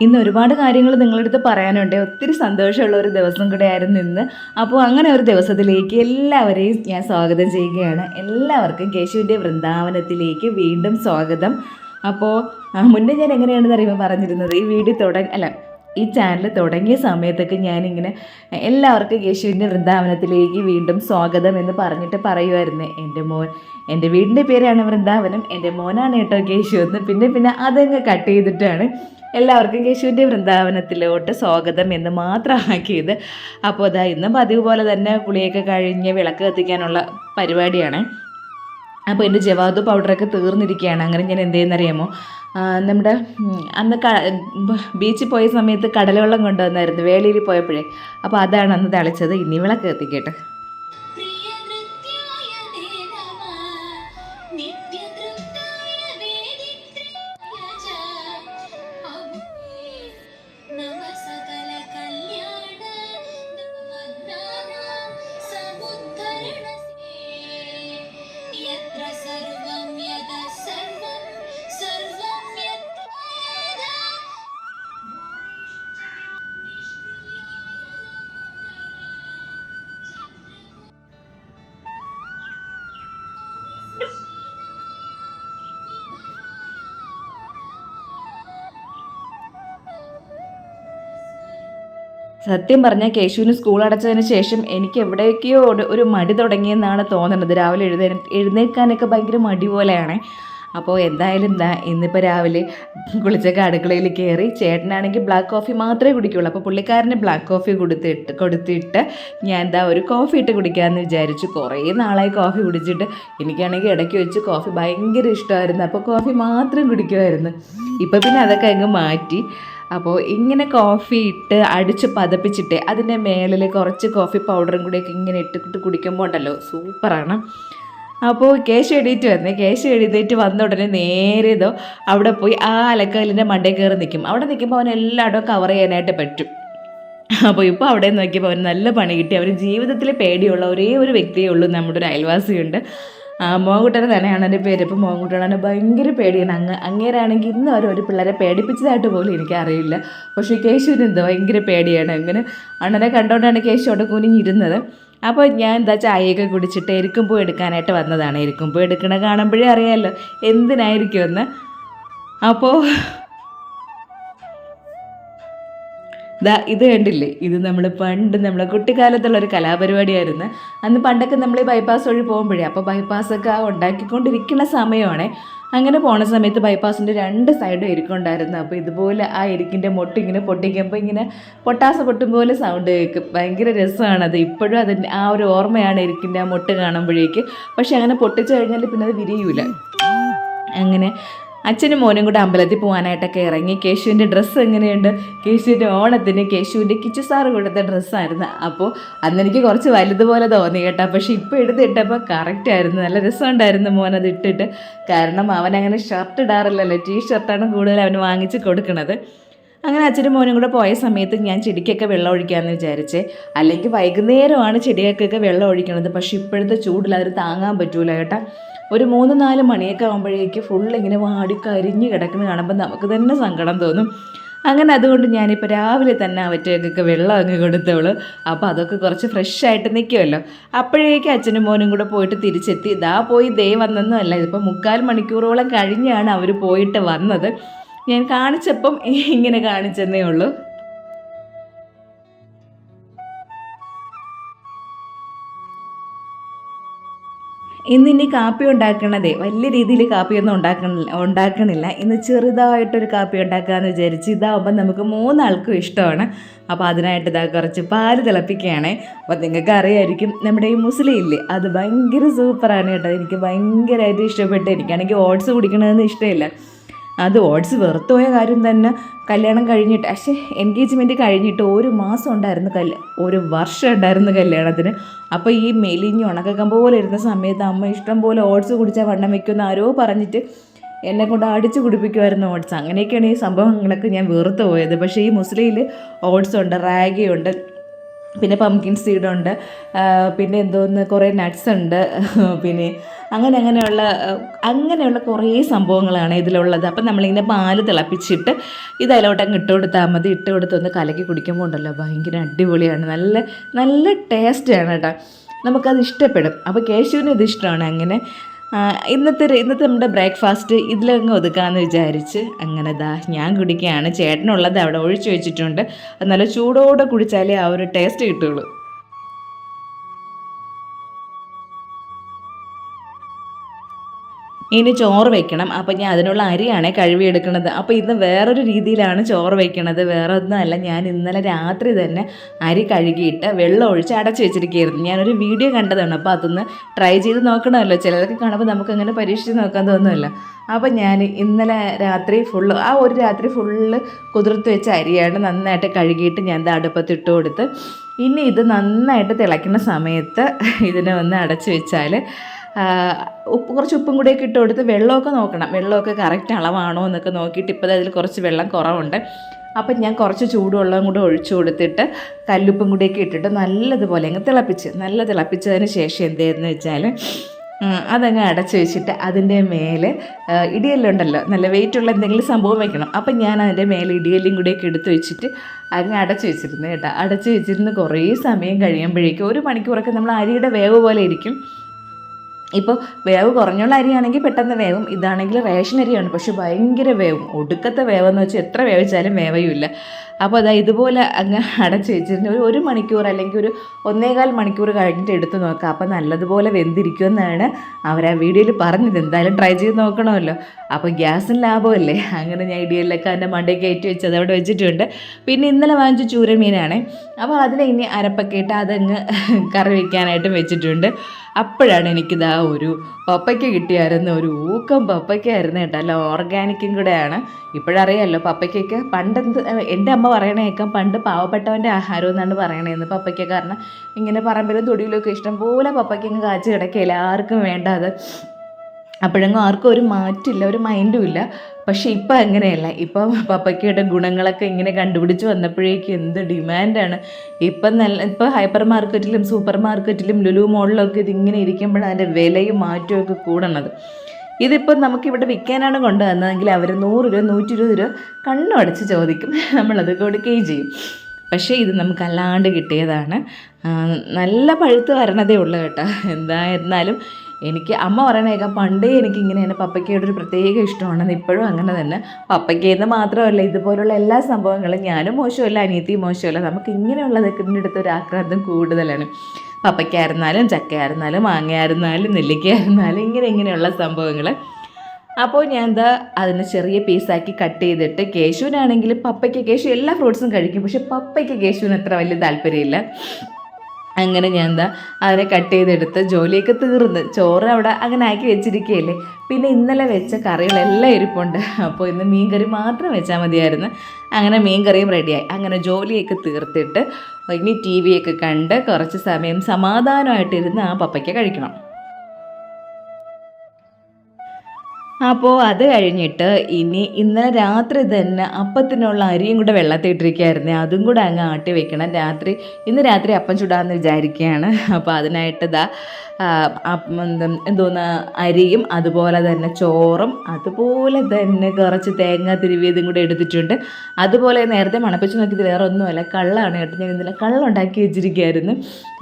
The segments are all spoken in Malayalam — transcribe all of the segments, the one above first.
ഇന്ന് ഒരുപാട് കാര്യങ്ങൾ നിങ്ങളുടെ അടുത്ത് പറയാനുണ്ട്. ഒത്തിരി സന്തോഷമുള്ള ഒരു ദിവസം കൂടെ ആയിരുന്നു ഇന്ന്. അപ്പോൾ അങ്ങനെ ഒരു ദിവസത്തിലേക്ക് എല്ലാവരെയും ഞാൻ സ്വാഗതം ചെയ്യുകയാണ്. എല്ലാവർക്കും കേശുവിൻ്റെ വൃന്ദാവനത്തിലേക്ക് വീണ്ടും സ്വാഗതം. അപ്പോൾ മുന്നേ ഞാൻ എങ്ങനെയാണെന്ന് അറിയുമ്പോൾ പറഞ്ഞിരുന്നത്, ഈ വീഡിയോ ഈ ചാനൽ തുടങ്ങിയ സമയത്തൊക്കെ ഞാനിങ്ങനെ എല്ലാവർക്കും കേശുവിൻ്റെ വൃന്ദാവനത്തിലേക്ക് വീണ്ടും സ്വാഗതം എന്ന് പറഞ്ഞിട്ട് പറയുമായിരുന്നു. എൻ്റെ വീടിൻ്റെ പേരാണ് വൃന്ദാവനം, എൻ്റെ മോനാണ് കേട്ടോ കേശു എന്ന്. പിന്നെ അതങ്ങ് കട്ട് ചെയ്തിട്ടാണ് എല്ലാവർക്കും കേശുവിൻ്റെ വൃന്ദാവനത്തിലോട്ട് സ്വാഗതം എന്ന് മാത്രം ആക്കിയത്. അപ്പോൾ അതാ ഇന്നും പതിവ് പോലെ തന്നെ കുളിയൊക്കെ കഴിഞ്ഞ് വിളക്ക് കത്തിക്കാനുള്ള പരിപാടിയാണ്. അപ്പോൾ എൻ്റെ ജവാദു പൗഡറൊക്കെ തീർന്നിരിക്കുകയാണ്. അങ്ങനെ ഞാൻ എന്ത് ചെയ്യുന്നറിയാമോ, നമ്മുടെ അന്ന് ബീച്ചിൽ പോയ സമയത്ത് കടലവെള്ളം കൊണ്ടുവന്നായിരുന്നു വേളിയിൽ പോയപ്പോഴേ. അപ്പോൾ അതാണ് അന്ന് തളിച്ചത്. ഇനി വിളക്ക് കത്തിക്കട്ടെ. സത്യം പറഞ്ഞാൽ കേശുവിന് സ്കൂൾ അടച്ചതിന് ശേഷം എനിക്ക് എവിടേക്കോ ഒരു മടി തുടങ്ങിയെന്നാണ് തോന്നുന്നത്. രാവിലെ എഴുന്നേൽക്കാനൊക്കെ ഭയങ്കര മടി പോലെയാണ്. അപ്പോൾ എന്തായാലും ഇന്നിപ്പോൾ രാവിലെ കുളിച്ചൊക്കെ അടുക്കളയിൽ കയറി. ചേട്ടനാണെങ്കിൽ ബ്ലാക്ക് കോഫി മാത്രമേ കുടിക്കുകയുള്ളൂ. അപ്പോൾ പുള്ളിക്കാരന് ബ്ലാക്ക് കോഫി കൊടുത്തിട്ട് ഞാൻ ഒരു കോഫി ഇട്ട് കുടിക്കാമെന്ന് വിചാരിച്ചു. കുറേ നാളായി കോഫി കുടിച്ചിട്ട്. എനിക്കാണെങ്കിൽ ഇടയ്ക്ക് വെച്ച് കോഫി ഭയങ്കര ഇഷ്ടമായിരുന്നു. അപ്പോൾ കോഫി മാത്രം കുടിക്കുമായിരുന്നു. ഇപ്പോൾ പിന്നെ അതൊക്കെ അങ്ങ് മാറ്റി. അപ്പോൾ ഇങ്ങനെ കോഫി ഇട്ട് അടിച്ച് പതപ്പിച്ചിട്ട് അതിൻ്റെ മേളിൽ കുറച്ച് കോഫി പൗഡറും കൂടെയൊക്കെ ഇങ്ങനെ ഇട്ടിട്ട് കുടിക്കുമ്പോൾ ഉണ്ടല്ലോ, സൂപ്പറാണ്. അപ്പോൾ കേശു എഴുന്നേറ്റ് വന്ന ഉടനെ നേരെ അവിടെ പോയി ആ അലക്കലിൻ്റെ മണ്ടയിൽ കയറി നിൽക്കും. അവിടെ നിൽക്കുമ്പോൾ അവൻ എല്ലായിടവും കവർ ചെയ്യാനായിട്ട് പറ്റും. അപ്പോൾ ഇപ്പോൾ അവിടെ നോക്കിയപ്പോൾ അവന് നല്ല പണി കിട്ടി. അവർ ജീവിതത്തിൽ പേടിയുള്ള ഒരേ ഒരു വ്യക്തിയേ ഉള്ളൂ, നമ്മുടെ ഒരു അയൽവാസിയുണ്ട്. മോങ്കുട്ടനെ തന്നെയാണ് എൻ്റെ പേര്. ഇപ്പോൾ മോങ്കുട്ടനെ ഭയങ്കര പേടിയാണ്. അങ്ങേരാണെങ്കിൽ ഇന്ന് ഒരു പിള്ളേരെ പേടിപ്പിച്ചതായിട്ട് പോലും എനിക്കറിയില്ല. പക്ഷേ കേശുവിന് ഭയങ്കര പേടിയാണ്. അങ്ങനെ അണ്ണനെ കണ്ടുകൊണ്ടാണ് കേശു അവിടെ കുനിഞ്ഞിരുന്നത്. അപ്പോൾ ഞാൻ ചായയൊക്കെ കുടിച്ചിട്ട് എരിക്കുമ്പൂ എടുക്കാനായിട്ട് വന്നതാണ്. എരിക്കുമ്പൂ എടുക്കണ കാണുമ്പോഴേ അറിയാമല്ലോ എന്തിനായിരിക്കുമെന്ന്. അപ്പോൾ ഇത് കണ്ടില്ലേ, ഇത് നമ്മളെ കുട്ടിക്കാലത്തുള്ളൊരു കലാപരിപാടിയായിരുന്നു. അന്ന് പണ്ടൊക്കെ നമ്മൾ ഈ ബൈപ്പാസ് വഴി പോകുമ്പോഴേ, അപ്പോൾ ബൈപ്പാസൊക്കെ ഉണ്ടാക്കിക്കൊണ്ടിരിക്കുന്ന സമയമാണ്. അങ്ങനെ പോണ സമയത്ത് ബൈപ്പാസിൻ്റെ 2 സൈഡും എരിക്കുണ്ടായിരുന്നു. അപ്പോൾ ഇതുപോലെ ആ എരിക്കിൻ്റെ മൊട്ട് ഇങ്ങനെ പൊട്ടിക്കുമ്പോൾ ഇങ്ങനെ പൊട്ടാസ് പൊട്ടും പോലെ സൗണ്ട് കേൾക്കും. ഭയങ്കര രസമാണത്. ഇപ്പോഴും അതിൻ്റെ ആ ഒരു ഓർമ്മയാണ് എരിക്കിൻ്റെ ആ മൊട്ട് കാണുമ്പോഴേക്ക്. പക്ഷെ അങ്ങനെ പൊട്ടിച്ചു കഴിഞ്ഞാൽ പിന്നെ അത് വിരിയൂല. അങ്ങനെ അച്ഛനും മോനും കൂടെ അമ്പലത്തിൽ പോകാനായിട്ടൊക്കെ ഇറങ്ങി. കേശുവിൻ്റെ ഡ്രസ്സ് എങ്ങനെയുണ്ട്? കേശുവിൻ്റെ ഓണത്തിന് കേശുവിൻ്റെ കിച്ചു സാറ് കൊടുത്ത ഡ്രസ്സായിരുന്നു. അപ്പോൾ അന്നെനിക്ക് കുറച്ച് വലുതുപോലെ തോന്നി കേട്ടോ. പക്ഷേ ഇപ്പോൾ എടുത്തിട്ടപ്പോൾ കറക്റ്റായിരുന്നു. നല്ല രസമുണ്ടായിരുന്നു മോനത് ഇട്ടിട്ട്. കാരണം അവനങ്ങനെ ഷർട്ട് ഇടാറില്ലല്ലോ, ടീ-ഷർട്ടാണ് കൂടുതൽ അവന് വാങ്ങിച്ച് കൊടുക്കുന്നത്. അങ്ങനെ അച്ഛനും മോനും കൂടെ പോയ സമയത്ത് ഞാൻ ചെടിക്കൊക്കെ വെള്ളം ഒഴിക്കാമെന്ന് വിചാരിച്ചേ. അല്ലെങ്കിൽ വൈകുന്നേരമാണ് ചെടികൾക്കൊക്കെ വെള്ളം ഒഴിക്കണത്. പക്ഷേ ഇപ്പോഴത്തെ ചൂടിൽ അത് താങ്ങാൻ പറ്റൂല കേട്ടോ. ഒരു 3-4 മണിയൊക്കെ ആകുമ്പോഴേക്ക് ഫുള്ളിങ്ങനെ വാടി കരിഞ്ഞ് കിടക്കുന്നത് കാണുമ്പോൾ നമുക്ക് തന്നെ സങ്കടം തോന്നും. അങ്ങനെ അതുകൊണ്ട് ഞാനിപ്പോൾ രാവിലെ തന്നെ അവറ്റേക്കൊക്കെ വെള്ളം അങ്ങ് കൊടുത്തോളൂ. അപ്പോൾ അതൊക്കെ കുറച്ച് ഫ്രഷായിട്ട് നിൽക്കുമല്ലോ. അപ്പോഴേക്കും അച്ഛനും മോനും കൂടെ പോയിട്ട് തിരിച്ചെത്തി. ദേ വന്നൊന്നും അല്ല, ഇതിപ്പോൾ 3/4 മണിക്കൂറോളം കഴിഞ്ഞാണ് അവർ പോയിട്ട് വന്നത്. ഞാൻ കാണിച്ചപ്പം ഇങ്ങനെ കാണിച്ചെന്നേ ഉള്ളൂ. ഇന്നിനി കാപ്പി ഉണ്ടാക്കണതേ വലിയ രീതിയിൽ കാപ്പിയൊന്നും ഉണ്ടാക്കണില്ല. ഇന്ന് ചെറുതായിട്ടൊരു കാപ്പി ഉണ്ടാക്കാമെന്ന് വിചാരിച്ച്. ഇതാവുമ്പോൾ നമുക്ക് 3 ആൾക്കും ഇഷ്ടമാണ്. അപ്പോൾ അതിനായിട്ട് കുറച്ച് പാല് തിളപ്പിക്കുകയാണ്. അപ്പോൾ നിങ്ങൾക്ക് അറിയായിരിക്കും, നമ്മുടെ ഈ മുസ്ലിം ഇല്ലേ, അത് ഭയങ്കര സൂപ്പറാണ് കേട്ടോ. എനിക്ക് ഭയങ്കരമായിട്ട് ഇഷ്ടപ്പെട്ടു. എനിക്കാണെങ്കിൽ ഓട്സ് കുടിക്കണമെന്ന് ഇഷ്ടമില്ല. അത് ഓട്സ് വെറുത്തുപോയ കാര്യം തന്നെ. കല്യാണം കഴിഞ്ഞിട്ട്, പക്ഷേ എൻഗേജ്മെൻറ്റ് കഴിഞ്ഞിട്ട് 1 മാസം ഉണ്ടായിരുന്നു 1 വർഷം ഉണ്ടായിരുന്നു കല്യാണത്തിന്. അപ്പോൾ ഈ മെലിഞ്ഞ് ഉണക്കം പോലെ ഇരുന്ന സമയത്ത് അമ്മ ഇഷ്ടം പോലെ ഓട്സ് കുടിച്ചാൽ വണ്ണം വയ്ക്കുമെന്ന് ആരോ പറഞ്ഞിട്ട് എന്നെ കൊണ്ട് അടിച്ച് കുടിപ്പിക്കുമായിരുന്നു ഓട്സ്. അങ്ങനെയൊക്കെയാണ് ഈ സംഭവങ്ങളൊക്കെ ഞാൻ വെറുത്ത് പോയത്. പക്ഷേ ഈ മുസ്ലിമിൽ ഓട്സ് ഉണ്ട്, റാഗിയുണ്ട്, പിന്നെ പംകിൻ സീഡുണ്ട്, പിന്നെ എന്തോന്ന് കുറേ നട്ട്സ് ഉണ്ട്, പിന്നെ അങ്ങനെയുള്ള കുറേ സംഭവങ്ങളാണ് ഇതിലുള്ളത്. അപ്പം നമ്മളിങ്ങനെ പാല് തിളപ്പിച്ചിട്ട് ഇത് അതിലോട്ടങ്ങ് ഇട്ട് കൊടുത്താൽ മതി. ഇട്ട് കൊടുത്തൊന്ന് കലക്കി കുടിക്കുമ്പോൾ ഉണ്ടല്ലോ ഭയങ്കര അടിപൊളിയാണ്, നല്ല നല്ല ടേസ്റ്റാണ് കേട്ടോ, നമുക്കത് ഇഷ്ടപ്പെടും. അപ്പോൾ കേശുവിന് ഇത് ഇഷ്ടമാണ്. അങ്ങനെ ഇന്നത്തെ നമ്മുടെ ബ്രേക്ക്ഫാസ്റ്റ് ഇതിലങ്ങ് ഒതുക്കാമെന്ന് വിചാരിച്ച് അങ്ങനെ ഞാൻ കുടിക്കുകയാണ്. ചേട്ടനുള്ളത് അവിടെ ഒഴിച്ചു വെച്ചിട്ടുണ്ട്. അത് നല്ല ചൂടോടെ കുടിച്ചാലേ ആ ഒരു ടേസ്റ്റ് കിട്ടുള്ളൂ. ഇനി ചോറ് വയ്ക്കണം. അപ്പോൾ ഞാൻ അതിനുള്ള അരിയാണ് കഴുകിയെടുക്കുന്നത്. അപ്പോൾ ഇന്ന് വേറൊരു രീതിയിലാണ് ചോറ് വയ്ക്കണത്. വേറെ ഒന്നുമല്ല, ഞാൻ ഇന്നലെ രാത്രി തന്നെ അരി കഴുകിയിട്ട് വെള്ളം ഒഴിച്ച് അടച്ചു വെച്ചിരിക്കുകയായിരുന്നു. ഞാനൊരു വീഡിയോ കണ്ടതാണ്, അപ്പോൾ അതൊന്ന് ട്രൈ ചെയ്ത് നോക്കണമല്ലോ. ചിലർക്ക് കാണുമ്പോൾ നമുക്കങ്ങനെ പരീക്ഷിച്ച് നോക്കാൻ തോന്നുമല്ലോ. അപ്പോൾ ഞാൻ ഇന്നലെ രാത്രി ഒരു രാത്രി ഫുള്ള് കുതിർത്ത് വെച്ച അരിയാണ് നന്നായിട്ട് കഴുകിയിട്ട് ഞാൻ അടുപ്പത്തിട്ട് കൊടുത്ത്. ഇനി ഇത് നന്നായിട്ട് തിളയ്ക്കുന്ന സമയത്ത് ഇതിനെ ഒന്ന് അടച്ചു വെച്ചാൽ കുറച്ച് ഉപ്പും കൂടെയൊക്കെ ഇട്ട് കൊടുത്ത് വെള്ളമൊക്കെ നോക്കണം, വെള്ളമൊക്കെ കറക്റ്റ് അളവാണോ എന്നൊക്കെ നോക്കിയിട്ട്. ഇപ്പോൾ അതിൽ കുറച്ച് വെള്ളം കുറവുണ്ട്. അപ്പം ഞാൻ കുറച്ച് ചൂടുവെള്ളം കൂടെ ഒഴിച്ചു കൊടുത്തിട്ട് കല്ലുപ്പും കൂടെയൊക്കെ ഇട്ടിട്ട് നല്ലതുപോലെ അങ്ങ് തിളപ്പിച്ചതിന് ശേഷം എന്തായിരുന്നു വെച്ചാൽ അതങ്ങ് അടച്ചു വെച്ചിട്ട് അതിൻ്റെ മേലെ ഇടിയല്ലുണ്ടല്ലോ, നല്ല വെയിറ്റുള്ള എന്തെങ്കിലും സംഭവം വെക്കണം. അപ്പം ഞാൻ അതിൻ്റെ മേലെ ഇടിയല്ലും കൂടെയൊക്കെ എടുത്ത് വെച്ചിട്ട് അങ്ങ് അടച്ചു വെച്ചിരുന്നു കേട്ടോ. അടച്ചു വെച്ചിരുന്ന് കുറേ സമയം കഴിയുമ്പോഴേക്കും 1 മണിക്കൂറൊക്കെ നമ്മൾ അരിയുടെ വേവ് പോലെ ഇരിക്കും. ഇപ്പോൾ വേവ് കുറഞ്ഞുള്ള അരിയാണെങ്കിൽ പെട്ടെന്ന് വേവും. ഇതാണെങ്കിൽ റേഷൻ അരിയാണ്, പക്ഷെ ഭയങ്കര വേവും, ഒടുക്കത്തെ വേവെന്ന് വെച്ചാൽ എത്ര വേവിച്ചാലും വേവയുമില്ല. അപ്പോൾ ഇതുപോലെ അങ്ങ് അടച്ച് വെച്ചിരുന്നു. ഒരു മണിക്കൂർ അല്ലെങ്കിൽ ഒരു 1.25 മണിക്കൂർ കഴിഞ്ഞിട്ട് എടുത്ത് നോക്കാം. അപ്പോൾ നല്ലതുപോലെ വെന്തിരിക്കുമെന്നാണ് അവർ ആ വീഡിയോയിൽ പറഞ്ഞത്. എന്തായാലും ട്രൈ ചെയ്ത് നോക്കണമല്ലോ. അപ്പോൾ ഗ്യാസിന് ലാഭമല്ലേ. അങ്ങനെ ഞാൻ ഇടിയല്ലൊക്കെ അതിൻ്റെ മണ്ടയിൽ കയറ്റി വെച്ച് അതവിടെ വെച്ചിട്ടുണ്ട്. പിന്നെ ഇന്നലെ വാങ്ങിച്ച ചൂരമീനാണ്. അപ്പോൾ അതിനെ ഇനി അരപ്പൊക്കെ ഇട്ട് അതങ്ങ് കറി വയ്ക്കാനായിട്ടും വെച്ചിട്ടുണ്ട്. അപ്പോഴാണ് എനിക്കിതാ ഒരു പപ്പയ്ക്ക കിട്ടിയായിരുന്നു. ഒരു ഊക്കം പപ്പയ്ക്കായിരുന്നു കേട്ടോ, അല്ല ഓർഗാനിക്കും കൂടെയാണ്. ഇപ്പോഴറിയാമല്ലോ പപ്പയ്ക്കൊക്കെ എൻ്റെ അമ്മ പറയണേക്കാം പണ്ട് പാവപ്പെട്ടവൻ്റെ ആഹാരം എന്നാണ് പറയണതെന്ന് പപ്പയ്ക്ക. കാരണം ഇങ്ങനെ പറമ്പിലും തൊടിയിലൊക്കെ ഇഷ്ടം പോലെ പപ്പയ്ക്കങ്ങ് കാച്ച് കിടക്കുകയില്ല, ആർക്കും വേണ്ടാതെ. അപ്പോഴെങ്ങും ആർക്കും ഒരു മാറ്റില്ല, ഒരു മൈൻഡും ഇല്ല. പക്ഷേ ഇപ്പം അങ്ങനെയല്ല. ഇപ്പം പപ്പയ്ക്കയുടെ ഗുണങ്ങളൊക്കെ ഇങ്ങനെ കണ്ടുപിടിച്ച് വന്നപ്പോഴേക്കും എന്ത് ഡിമാൻഡാണ്. ഇപ്പം ഹൈപ്പർ മാർക്കറ്റിലും സൂപ്പർ മാർക്കറ്റിലും ലുലു മോളിലൊക്കെ ഇതിങ്ങനെ ഇരിക്കുമ്പോഴാണ് അതിൻ്റെ വിലയും മാറ്റമൊക്കെ കൂടണത്. ഇതിപ്പോൾ നമുക്കിവിടെ വിൽക്കാനാണ് കൊണ്ടുവന്നതെങ്കിൽ അവർ 100 രൂപ 120 രൂപ കണ്ണുടച്ച് ചോദിക്കും, നമ്മളത് കൊടുക്കുകയും ചെയ്യും. പക്ഷേ ഇത് നമുക്കല്ലാണ്ട് കിട്ടിയതാണ്. നല്ല പഴുത്ത് വരണതേ ഉള്ളൂ കേട്ടോ. എന്നാലും എനിക്ക് അമ്മ പറയണേക്കാം പണ്ടേ എനിക്കിങ്ങനെയാണ് പപ്പയ്ക്കയുടെ ഒരു പ്രത്യേക ഇഷ്ടമാണെന്ന്. ഇപ്പോഴും അങ്ങനെ തന്നെ. പപ്പയ്ക്കയെന്ന് മാത്രമല്ല, ഇതുപോലുള്ള എല്ലാ സംഭവങ്ങളും ഞാനും മോശമല്ല, അനിയത്തിയും മോശമല്ല. നമുക്ക് ഇങ്ങനെയുള്ളതൊക്കെ അടുത്ത് ഒരു ആക്രാന്തം കൂടുതലാണ്. പപ്പയ്ക്കായിരുന്നാലും ചക്കയായിരുന്നാലും മാങ്ങയായിരുന്നാലും നെല്ലിക്കയായിരുന്നാലും ഇങ്ങനെയുള്ള സംഭവങ്ങൾ. അപ്പോൾ ഞാൻ അതിന് ചെറിയ പീസാക്കി കട്ട് ചെയ്തിട്ട് കേശുവിനാണെങ്കിൽ കേശു എല്ലാ ഫ്രൂട്ട്സും കഴിക്കും, പക്ഷെ പപ്പയ്ക്ക് കേശുവിന് അത്ര വലിയ താല്പര്യമില്ല. അങ്ങനെ ഞാൻ അതിനെ കട്ട് ചെയ്തെടുത്ത് ജോലിയൊക്കെ തീർന്ന് ചോറ് അവിടെ അങ്ങനെ ആക്കി വെച്ചിരിക്കുകയല്ലേ. പിന്നെ ഇന്നലെ വെച്ച കറികളെല്ലാം ഇരിപ്പുണ്ട്. അപ്പോൾ ഇന്ന് മീൻ കറി മാത്രം വെച്ചാൽ മതിയായിരുന്നു. അങ്ങനെ മീൻ കറിയും റെഡിയായി. അങ്ങനെ ജോലിയൊക്കെ തീർത്തിട്ട് ഇനി ടി വിയൊക്കെ കണ്ട് കുറച്ച് സമയം സമാധാനമായിട്ടിരുന്ന് ആ പപ്പയ്ക്ക കഴിക്കണം. അപ്പോൾ അത് കഴിഞ്ഞിട്ട് ഇന്നലെ രാത്രി തന്നെ അപ്പത്തിനുള്ള അരിയും കൂടെ വെള്ളത്തിട്ടിരിക്കുകയായിരുന്നു. അതും കൂടെ അങ്ങ് ആട്ടി വെക്കണം. ഇന്ന് രാത്രി അപ്പം ചുടാമെന്ന് വിചാരിക്കുകയാണ്. അപ്പോൾ അതിനായിട്ട് എന്തോന്ന് അരിയും അതുപോലെ തന്നെ ചോറും അതുപോലെ തന്നെ കുറച്ച് തേങ്ങ തിരുവിയതും കൂടെ എടുത്തിട്ടുണ്ട്. അതുപോലെ നേരത്തെ മണപ്പിച്ച് നോക്കിയത് വേറെ ഒന്നുമല്ല, കള്ളാണ് കേട്ടോ. ഞാൻ ഇന്നലെ കള്ളുണ്ടാക്കി വെച്ചിരിക്കുകയായിരുന്നു.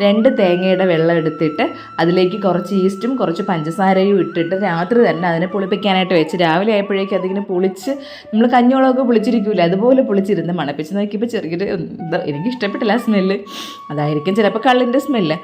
2 തേങ്ങയുടെ വെള്ളം എടുത്തിട്ട് അതിലേക്ക് കുറച്ച് ഈസ്റ്റും കുറച്ച് പഞ്ചസാരയും ഇട്ടിട്ട് രാത്രി തന്നെ അതിനെ പുളിപ്പിക്കാനായിട്ട് വെച്ച് രാവിലെ ആയപ്പോഴേക്കും അതിങ്ങനെ പുളിച്ച്, നമ്മൾ കഞ്ഞോളമൊക്കെ പുളിച്ചിരിക്കില്ല അതുപോലെ പുളിച്ചിരുന്ന് മണപ്പിച്ച് നോക്കിയപ്പോൾ ചെറിയൊരു എനിക്ക് ഇഷ്ടപ്പെട്ടില്ല സ്മെല്ല്. അതായിരിക്കും ചിലപ്പോൾ കള്ളിൻ്റെ സ്മെല്ല്.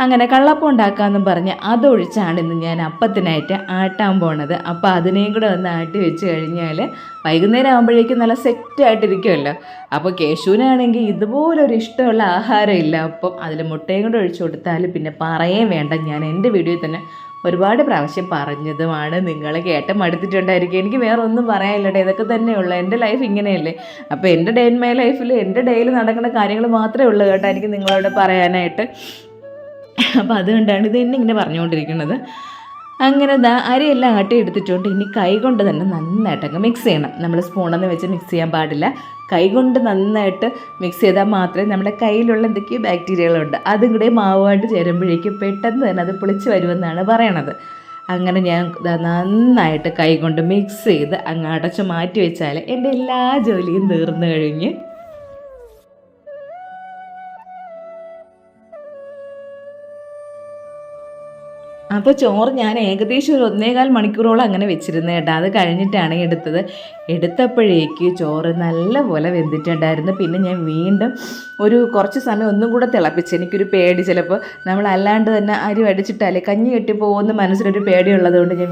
അങ്ങനെ കള്ളപ്പം ഉണ്ടാക്കാമെന്നും പറഞ്ഞ് അതൊഴിച്ചാണ് ഇന്ന് ഞാൻ അപ്പത്തിനായിട്ട് ആട്ടാൻ പോണത്. അപ്പോൾ അതിനെയും കൂടെ ഒന്ന് ആട്ടി വെച്ച് കഴിഞ്ഞാൽ വൈകുന്നേരം ആകുമ്പോഴേക്കും നല്ല സെറ്റായിട്ടിരിക്കുമല്ലോ. അപ്പോൾ കേശുവിനാണെങ്കിൽ ഇതുപോലൊരു ഇഷ്ടമുള്ള ആഹാരം ഇല്ല. അപ്പം അതിൽ മുട്ടയും കൂടെ ഒഴിച്ചു കൊടുത്താൽ പിന്നെ പറയേ വേണ്ട. ഞാൻ എൻ്റെ വീഡിയോയിൽ തന്നെ ഒരുപാട് പ്രാവശ്യം പറഞ്ഞതുമാണ്, നിങ്ങൾ കേട്ട് മടുത്തിട്ടുണ്ടായിരിക്കും. എനിക്ക് വേറെ ഒന്നും പറയാനില്ലട്ടെ, ഇതൊക്കെ തന്നെയുള്ളൂ. എൻ്റെ ലൈഫ് ഇങ്ങനെയല്ലേ. അപ്പോൾ എൻ്റെ ഡേ ഇൻ മൈ ലൈഫിൽ എൻ്റെ ഡേയിൽ നടക്കുന്ന കാര്യങ്ങൾ മാത്രമേ ഉള്ളൂ കേട്ടോ എനിക്ക് നിങ്ങളോട് പറയാനായിട്ട്. അപ്പോൾ അതുകൊണ്ടാണ് ഇത് എന്നെ ഇങ്ങനെ പറഞ്ഞുകൊണ്ടിരിക്കുന്നത്. അങ്ങനെ അരിയെല്ലാം ആട്ടി എടുത്തിട്ടുണ്ട്. ഇനി കൈ കൊണ്ട് തന്നെ നന്നായിട്ടങ്ങ് മിക്സ് ചെയ്യണം. നമ്മൾ സ്പൂണൊന്നും വെച്ച് മിക്സ് ചെയ്യാൻ പാടില്ല. കൈകൊണ്ട് നന്നായിട്ട് മിക്സ് ചെയ്താൽ മാത്രമേ നമ്മുടെ കയ്യിലുള്ള എന്തൊക്കെയോ ബാക്ടീരിയകളുണ്ട് അതും കൂടെ മാവുമായിട്ട് ചേരുമ്പോഴേക്കും പെട്ടെന്ന് തന്നെ അത് പുളിച്ച് വരുമെന്നാണ് പറയണത്. അങ്ങനെ ഞാൻ നന്നായിട്ട് കൈകൊണ്ട് മിക്സ് ചെയ്ത് അങ്ങ് അടച്ച് മാറ്റി വെച്ചാൽ എൻ്റെ എല്ലാ ജോലിയും തീർന്നു കഴിഞ്ഞ്. അപ്പോൾ ചോറ് ഞാൻ ഏകദേശം ഒരു 1.25 മണിക്കൂറോളം അങ്ങനെ വെച്ചിരുന്നു കേട്ടോ. അത് കഴിഞ്ഞിട്ടാണ് എടുത്തപ്പോഴേക്ക് ചോറ് നല്ലപോലെ വെന്തിട്ടുണ്ടായിരുന്നു. പിന്നെ ഞാൻ വീണ്ടും കുറച്ച് സമയം ഒന്നും കൂടെ തിളപ്പിച്ച്, എനിക്കൊരു പേടി ചിലപ്പോൾ നമ്മൾ അല്ലാണ്ട് തന്നെ അരി വടിച്ചിട്ടാലേ കഞ്ഞി കെട്ടിപ്പോകുന്ന മനസ്സിലൊരു പേടിയുള്ളതുകൊണ്ട് ഞാൻ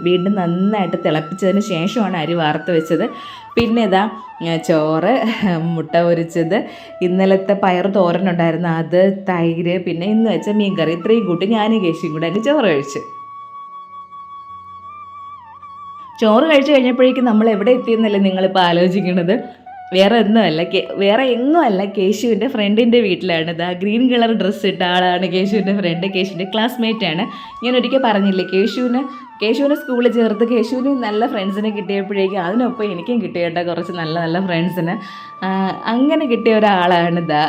വീണ്ടും നന്നായിട്ട് തിളപ്പിച്ചതിന് ശേഷമാണ് അരി വാർത്ത് വെച്ചത്. പിന്നെ ഇതാ ചോറ്, മുട്ട പൊരിച്ചത്, ഇന്നലത്തെ പയർ തോരനുണ്ടായിരുന്നു അത്, തൈര്, പിന്നെ ഇന്ന് വെച്ച മീൻകറി, ഇത്രയും കൂട്ടി ഞാനും കേശിയും കൂടെ അതിന് ചോറ് കഴിച്ചു. ചോറ് കഴിച്ചു കഴിഞ്ഞപ്പോഴേക്കും നമ്മൾ എവിടെ എത്തിയെന്നല്ലേ നിങ്ങളിപ്പോൾ ആലോചിക്കുന്നത്. വേറെ എങ്ങുമല്ല കേശുവിൻ്റെ ഫ്രണ്ടിൻ്റെ വീട്ടിലാണ്. ഇതാ ഗ്രീൻ കളർ ഡ്രസ്സ് ഇട്ട ആളാണ് കേശുവിൻ്റെ ഫ്രണ്ട്, കേശുവിൻ്റെ ക്ലാസ്മേറ്റാണ്. ഞാൻ ഒരിക്കൽ പറഞ്ഞില്ലേ കേശുവിനെ സ്കൂളിൽ ചേർത്ത് കേശുവിന് നല്ല ഫ്രണ്ട്സിനെ കിട്ടിയപ്പോഴേക്കും അതിനൊപ്പം എനിക്കും കിട്ടിയേട്ട കുറച്ച് നല്ല നല്ല ഫ്രണ്ട്സിന്. അങ്ങനെ കിട്ടിയ ഒരാളാണ് ഇതാ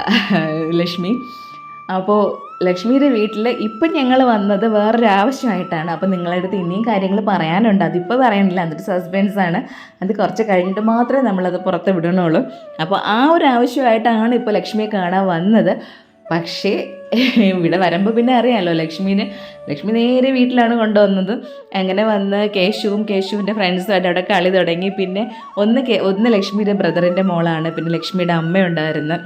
ലക്ഷ്മി. അപ്പോൾ ലക്ഷ്മിയുടെ വീട്ടിൽ ഇപ്പം ഞങ്ങൾ വന്നത് വേറൊരു ആവശ്യമായിട്ടാണ്. അപ്പോൾ നിങ്ങളുടെ അടുത്ത് ഇനിയും കാര്യങ്ങൾ പറയാനുണ്ട്, അതിപ്പോൾ പറയാനില്ല, അതൊരു സസ്പെൻസാണ്. അത് കുറച്ച് കഴിഞ്ഞിട്ട് മാത്രമേ നമ്മളത് പുറത്ത് വിടണുള്ളൂ. അപ്പോൾ ആ ഒരു ആവശ്യമായിട്ടാണ് ഇപ്പോൾ ലക്ഷ്മിയെ കാണാൻ വന്നത്. പക്ഷേ ഇവിടെ വരുമ്പോൾ പിന്നെ അറിയാമല്ലോ, ലക്ഷ്മി നേരെ വീട്ടിലാണ് കൊണ്ടുവന്നത്. അങ്ങനെ വന്ന് കേശുവിൻ്റെ ഫ്രണ്ട്സുമായിട്ട് അവിടെ കളി തുടങ്ങി. പിന്നെ ഒന്ന് ലക്ഷ്മിയുടെ ബ്രദറിൻ്റെ മോളാണ്, പിന്നെ ലക്ഷ്മിയുടെ അമ്മയുണ്ടായിരുന്നു.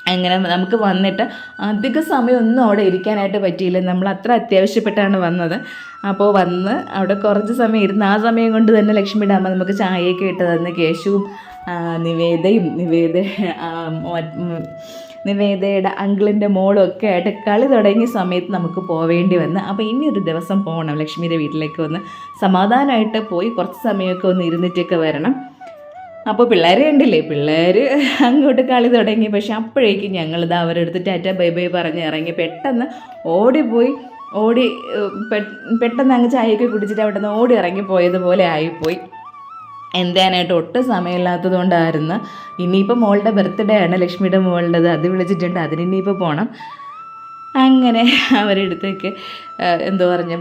അങ്ങനെ നമുക്ക് വന്നിട്ട് അധിക സമയമൊന്നും അവിടെ ഇരിക്കാനായിട്ട് പറ്റിയില്ല, നമ്മൾ അത്ര അത്യാവശ്യപ്പെട്ടാണ് വന്നത്. അപ്പോൾ വന്ന് അവിടെ കുറച്ച് സമയം ഇരുന്ന് ആ സമയം കൊണ്ട് തന്നെ ലക്ഷ്മിയുടെ അമ്മ നമുക്ക് ചായയൊക്കെ ഇട്ട് തന്ന്. കേശുവും നിവേദയുടെ അങ്കിളിൻ്റെ മോളും ഒക്കെ ആയിട്ട് കളി തുടങ്ങിയ സമയത്ത് നമുക്ക് പോവേണ്ടി വന്ന്. അപ്പോൾ ഇനി ഒരു ദിവസം പോകണം ലക്ഷ്മിയുടെ വീട്ടിലേക്ക്, വന്ന് സമാധാനമായിട്ട് പോയി കുറച്ച് സമയമൊക്കെ ഒന്ന് ഇരുന്നിട്ടൊക്കെ വരണം. അപ്പോൾ പിള്ളേരെ കണ്ടില്ലേ, പിള്ളേർ അങ്ങോട്ട് കളി തുടങ്ങി. പക്ഷെ അപ്പോഴേക്കും ഞങ്ങളിത് അവരുടെ അടുത്ത് ടാറ്റ ബൈ ബൈ പറഞ്ഞ് ഇറങ്ങി. പെട്ടെന്ന് പെട്ടെന്ന് അങ്ങ് ചായയൊക്കെ കുടിച്ചിട്ട് അവിടെ നിന്ന് ഓടി ഇറങ്ങി പോയതുപോലെ ആയിപ്പോയി. എന്താനായിട്ട് ഒട്ടും സമയമില്ലാത്തത് കൊണ്ടായിരുന്നു. ഇനിയിപ്പോൾ മോളുടെ ബർത്ത്ഡേ ആണ്, ലക്ഷ്മിയുടെ മോളുടേത്, അത് വിളിച്ചിട്ടുണ്ട്, അതിന് ഇനിയിപ്പോൾ പോകണം. അങ്ങനെ അവരുടെ അടുത്തേക്ക്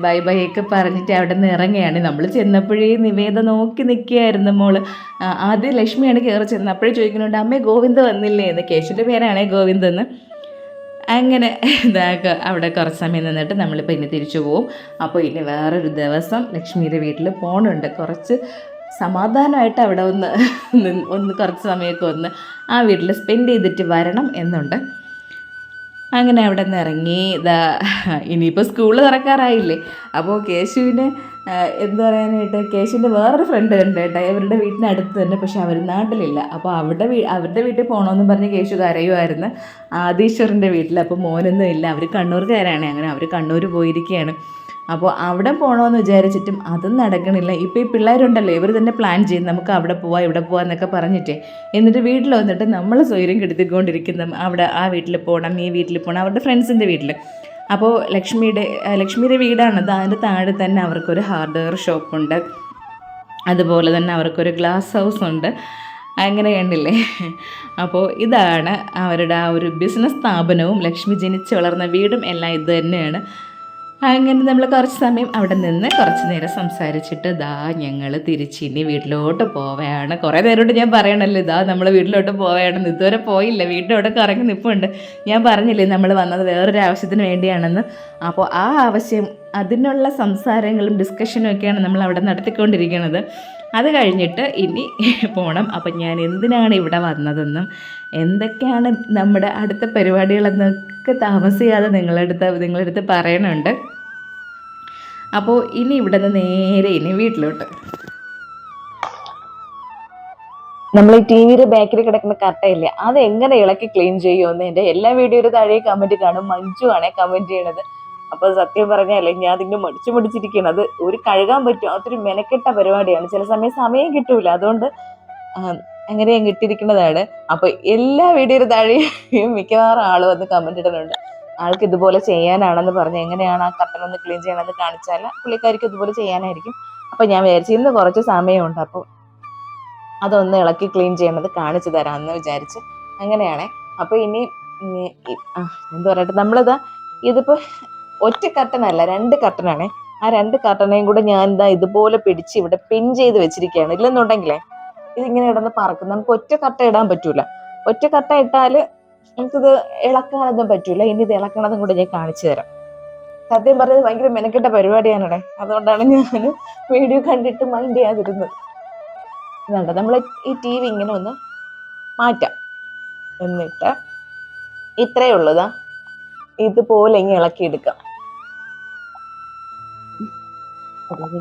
ബൈ ബൈ ഒക്കെ പറഞ്ഞിട്ട് അവിടെ നിന്ന് ഇറങ്ങുകയാണ്. നമ്മൾ ചെന്നപ്പോഴേ നിവേദ നോക്കി നിൽക്കുകയായിരുന്നു മോള്. ആദ്യം ലക്ഷ്മിയാണ് കയറി ചെന്നപ്പോഴേ ചോദിക്കുന്നുണ്ട്, അമ്മേ ഗോവിന്ദ് വന്നില്ലേ എന്ന്. കേശുവിൻ്റെ പേരാണേ ഗോവിന്ദ് എന്ന്. അങ്ങനെ അവിടെ കുറച്ച് സമയം നിന്നിട്ട് നമ്മളിപ്പോൾ ഇനി തിരിച്ചു പോവും. അപ്പോൾ ഇനി വേറൊരു ദിവസം ലക്ഷ്മിയുടെ വീട്ടിൽ പോകണുണ്ട്. കുറച്ച് സമാധാനമായിട്ട് അവിടെ ഒന്ന് കുറച്ച് സമയമൊക്കെ ആ വീട്ടിൽ സ്പെൻഡ് ചെയ്തിട്ട് വരണം എന്നുണ്ട്. അങ്ങനെ അവിടെ നിന്ന് ഇറങ്ങി. ഇനിയിപ്പോൾ സ്കൂൾ തുറക്കാറായില്ലേ. അപ്പോൾ കേശുവിന് കേശുവിൻ്റെ വേറൊരു ഫ്രണ്ട് ഉണ്ട് കേട്ടോ, ഇവരുടെ വീട്ടിനടുത്ത് തന്നെ. പക്ഷെ അവർ നാട്ടിലില്ല. അപ്പോൾ അവരുടെ വീട്ടിൽ പോകണമെന്ന് പറഞ്ഞ് കേശു കരയുമായിരുന്നു, ആദീശ്വറിൻ്റെ വീട്ടിൽ. അപ്പോൾ മോനൊന്നും ഇല്ല, അവർ കണ്ണൂർക്കാരാണ്. അങ്ങനെ അവർ കണ്ണൂർ പോയിരിക്കുകയാണ്. അപ്പോൾ അവിടെ പോകണമെന്ന് വിചാരിച്ചിട്ടും അതും നടക്കണില്ല. ഇപ്പോൾ ഈ പിള്ളേരുണ്ടല്ലോ, ഇവർ തന്നെ പ്ലാൻ ചെയ്യും, നമുക്ക് അവിടെ പോവാം ഇവിടെ പോവാം എന്നൊക്കെ പറഞ്ഞിട്ടേ. എന്നിട്ട് വീട്ടിൽ വന്നിട്ട് നമ്മൾ സ്വൈര്യം കെടുത്തിക്കൊണ്ടിരിക്കുന്ന അവിടെ ആ വീട്ടിൽ പോകണം, ഈ വീട്ടിൽ പോകണം, അവരുടെ ഫ്രണ്ട്സിൻ്റെ വീട്ടിൽ. അപ്പോൾ ലക്ഷ്മിയുടെ വീടാണത്. അതിൻ്റെ താഴെ തന്നെ അവർക്കൊരു ഹാർഡ്വെയർ ഷോപ്പുണ്ട്, അതുപോലെ തന്നെ അവർക്കൊരു ഗ്ലാസ് ഹൗസ് ഉണ്ട്. അങ്ങനെ കണ്ടില്ലേ. അപ്പോൾ ഇതാണ് അവരുടെ ആ ഒരു ബിസിനസ് സ്ഥാപനവും ലക്ഷ്മി ജനിച്ച് വളർന്ന വീടും എല്ലാം ഇത് തന്നെയാണ്. അങ്ങനെ നമ്മൾ കുറച്ച് സമയം അവിടെ നിന്ന് കുറച്ച് നേരം സംസാരിച്ചിട്ട് ഞങ്ങൾ തിരിച്ചിനി വീട്ടിലോട്ട് പോവുകയാണ്. കുറേ നേരമായിട്ട് ഞാൻ പറയണല്ലോ, നമ്മൾ വീട്ടിലോട്ട് പോവുകയാണെന്ന്. ഇതുവരെ പോയില്ല, വീട്ടിലോട്ട് കറങ്ങി നിൽപ്പുണ്ട്. ഞാൻ പറഞ്ഞില്ലേ നമ്മൾ വന്നത് വേറൊരു ആവശ്യത്തിന് വേണ്ടിയാണെന്ന്. അപ്പോൾ ആ ആവശ്യം, അതിനുള്ള സംസാരങ്ങളും ഡിസ്കഷനും ഒക്കെയാണ് നമ്മൾ അവിടെ നടത്തിക്കൊണ്ടിരിക്കുന്നത്. അത് കഴിഞ്ഞിട്ട് ഇനി പോകണം. അപ്പം ഞാൻ എന്തിനാണ് ഇവിടെ വന്നതെന്നും എന്തൊക്കെയാണ് നമ്മുടെ അടുത്ത പരിപാടികളെന്നൊക്കെ താമസിയാതെ നിങ്ങളുടെ അടുത്ത് പറയണുണ്ട്. അപ്പോൾ ഇനി ഇവിടെ നിന്ന് നേരെ വീട്ടിലോട്ട്. നമ്മൾ ഈ ടി വിയുടെ ബാക്കിൽ കിടക്കുന്ന കട്ടയില്ലേ, അത് എങ്ങനെ ഇളക്കി ക്ലീൻ ചെയ്യുമെന്ന് എൻ്റെ എല്ലാ വീഡിയോയുടെ താഴെ കമൻറ്റ് കാണും. മഞ്ജു ആണേ കമൻറ്റ് ചെയ്യണത്. അപ്പോൾ സത്യം പറഞ്ഞാലേ ഞാൻ അതിൻ്റെ മടിച്ചിരിക്കണം. അത് കഴുകാൻ പറ്റും, അതൊരു മെനക്കെട്ട പരിപാടിയാണ്. ചില സമയം കിട്ടൂല, അതുകൊണ്ട് അങ്ങനെ ഞാൻ കിട്ടിയിരിക്കുന്നതാണ്. അപ്പോൾ എല്ലാ വീഡിയോയുടെ താഴെയും മിക്കവാറും ആൾ വന്ന് കമൻറ്റ് ഇടുന്നുണ്ട്, ആൾക്ക് ഇതുപോലെ ചെയ്യാനാണെന്ന് പറഞ്ഞ് എങ്ങനെയാണ് ആ കട്ടനൊന്ന് ക്ലീൻ ചെയ്യണമെന്ന് കാണിച്ചാൽ പുള്ളിക്കാരിക്ക് ഇതുപോലെ ചെയ്യാനായിരിക്കും. അപ്പോൾ ഞാൻ വിചാരിച്ചു ഇന്ന് കുറച്ച് സമയമുണ്ട്, അപ്പോൾ അതൊന്ന് ഇളക്കി ക്ലീൻ ചെയ്യണത് കാണിച്ചു തരാമെന്ന് വിചാരിച്ച് അങ്ങനെയാണേ. അപ്പോൾ ഇനി എന്താ പറയട്ടെ, നമ്മളിതാ ഇതിപ്പോൾ ഒറ്റ കർട്ടനല്ല, 2 കർട്ടനാണേ. ആ 2 കർട്ടനെയും കൂടെ ഞാൻ എന്താ ഇതുപോലെ പിടിച്ച് ഇവിടെ പിൻ ചെയ്ത് വെച്ചിരിക്കുകയാണ്. ഇല്ലെന്നുണ്ടെങ്കിലേ ഇതിങ്ങനെ ഇടന്ന് പറക്കും. നമുക്ക് ഒറ്റ കർട്ട ഇടാൻ പറ്റൂല. ഒറ്റ കർട്ട ഇട്ടാൽ നമുക്കിത് ഇളക്കാനൊന്നും പറ്റൂല. ഇനി ഇത് ഇളക്കണതും കൂടെ ഞാൻ കാണിച്ചു തരാം. സത്യം പറഞ്ഞത് ഭയങ്കര മെനക്കെട്ട പരിപാടിയാണേ. അതുകൊണ്ടാണ് ഞാൻ വീഡിയോ കണ്ടിട്ട് മൈൻഡ് ചെയ്യാതിരുന്നത്. ഇതുണ്ട്, നമ്മൾ ഈ TV ഇങ്ങനെ ഒന്ന് മാറ്റാം. എന്നിട്ട് ഇത്രയേ ഉള്ളതാ, ഇതുപോലെ ഇങ്ങനെ ഇളക്കിയെടുക്കാം.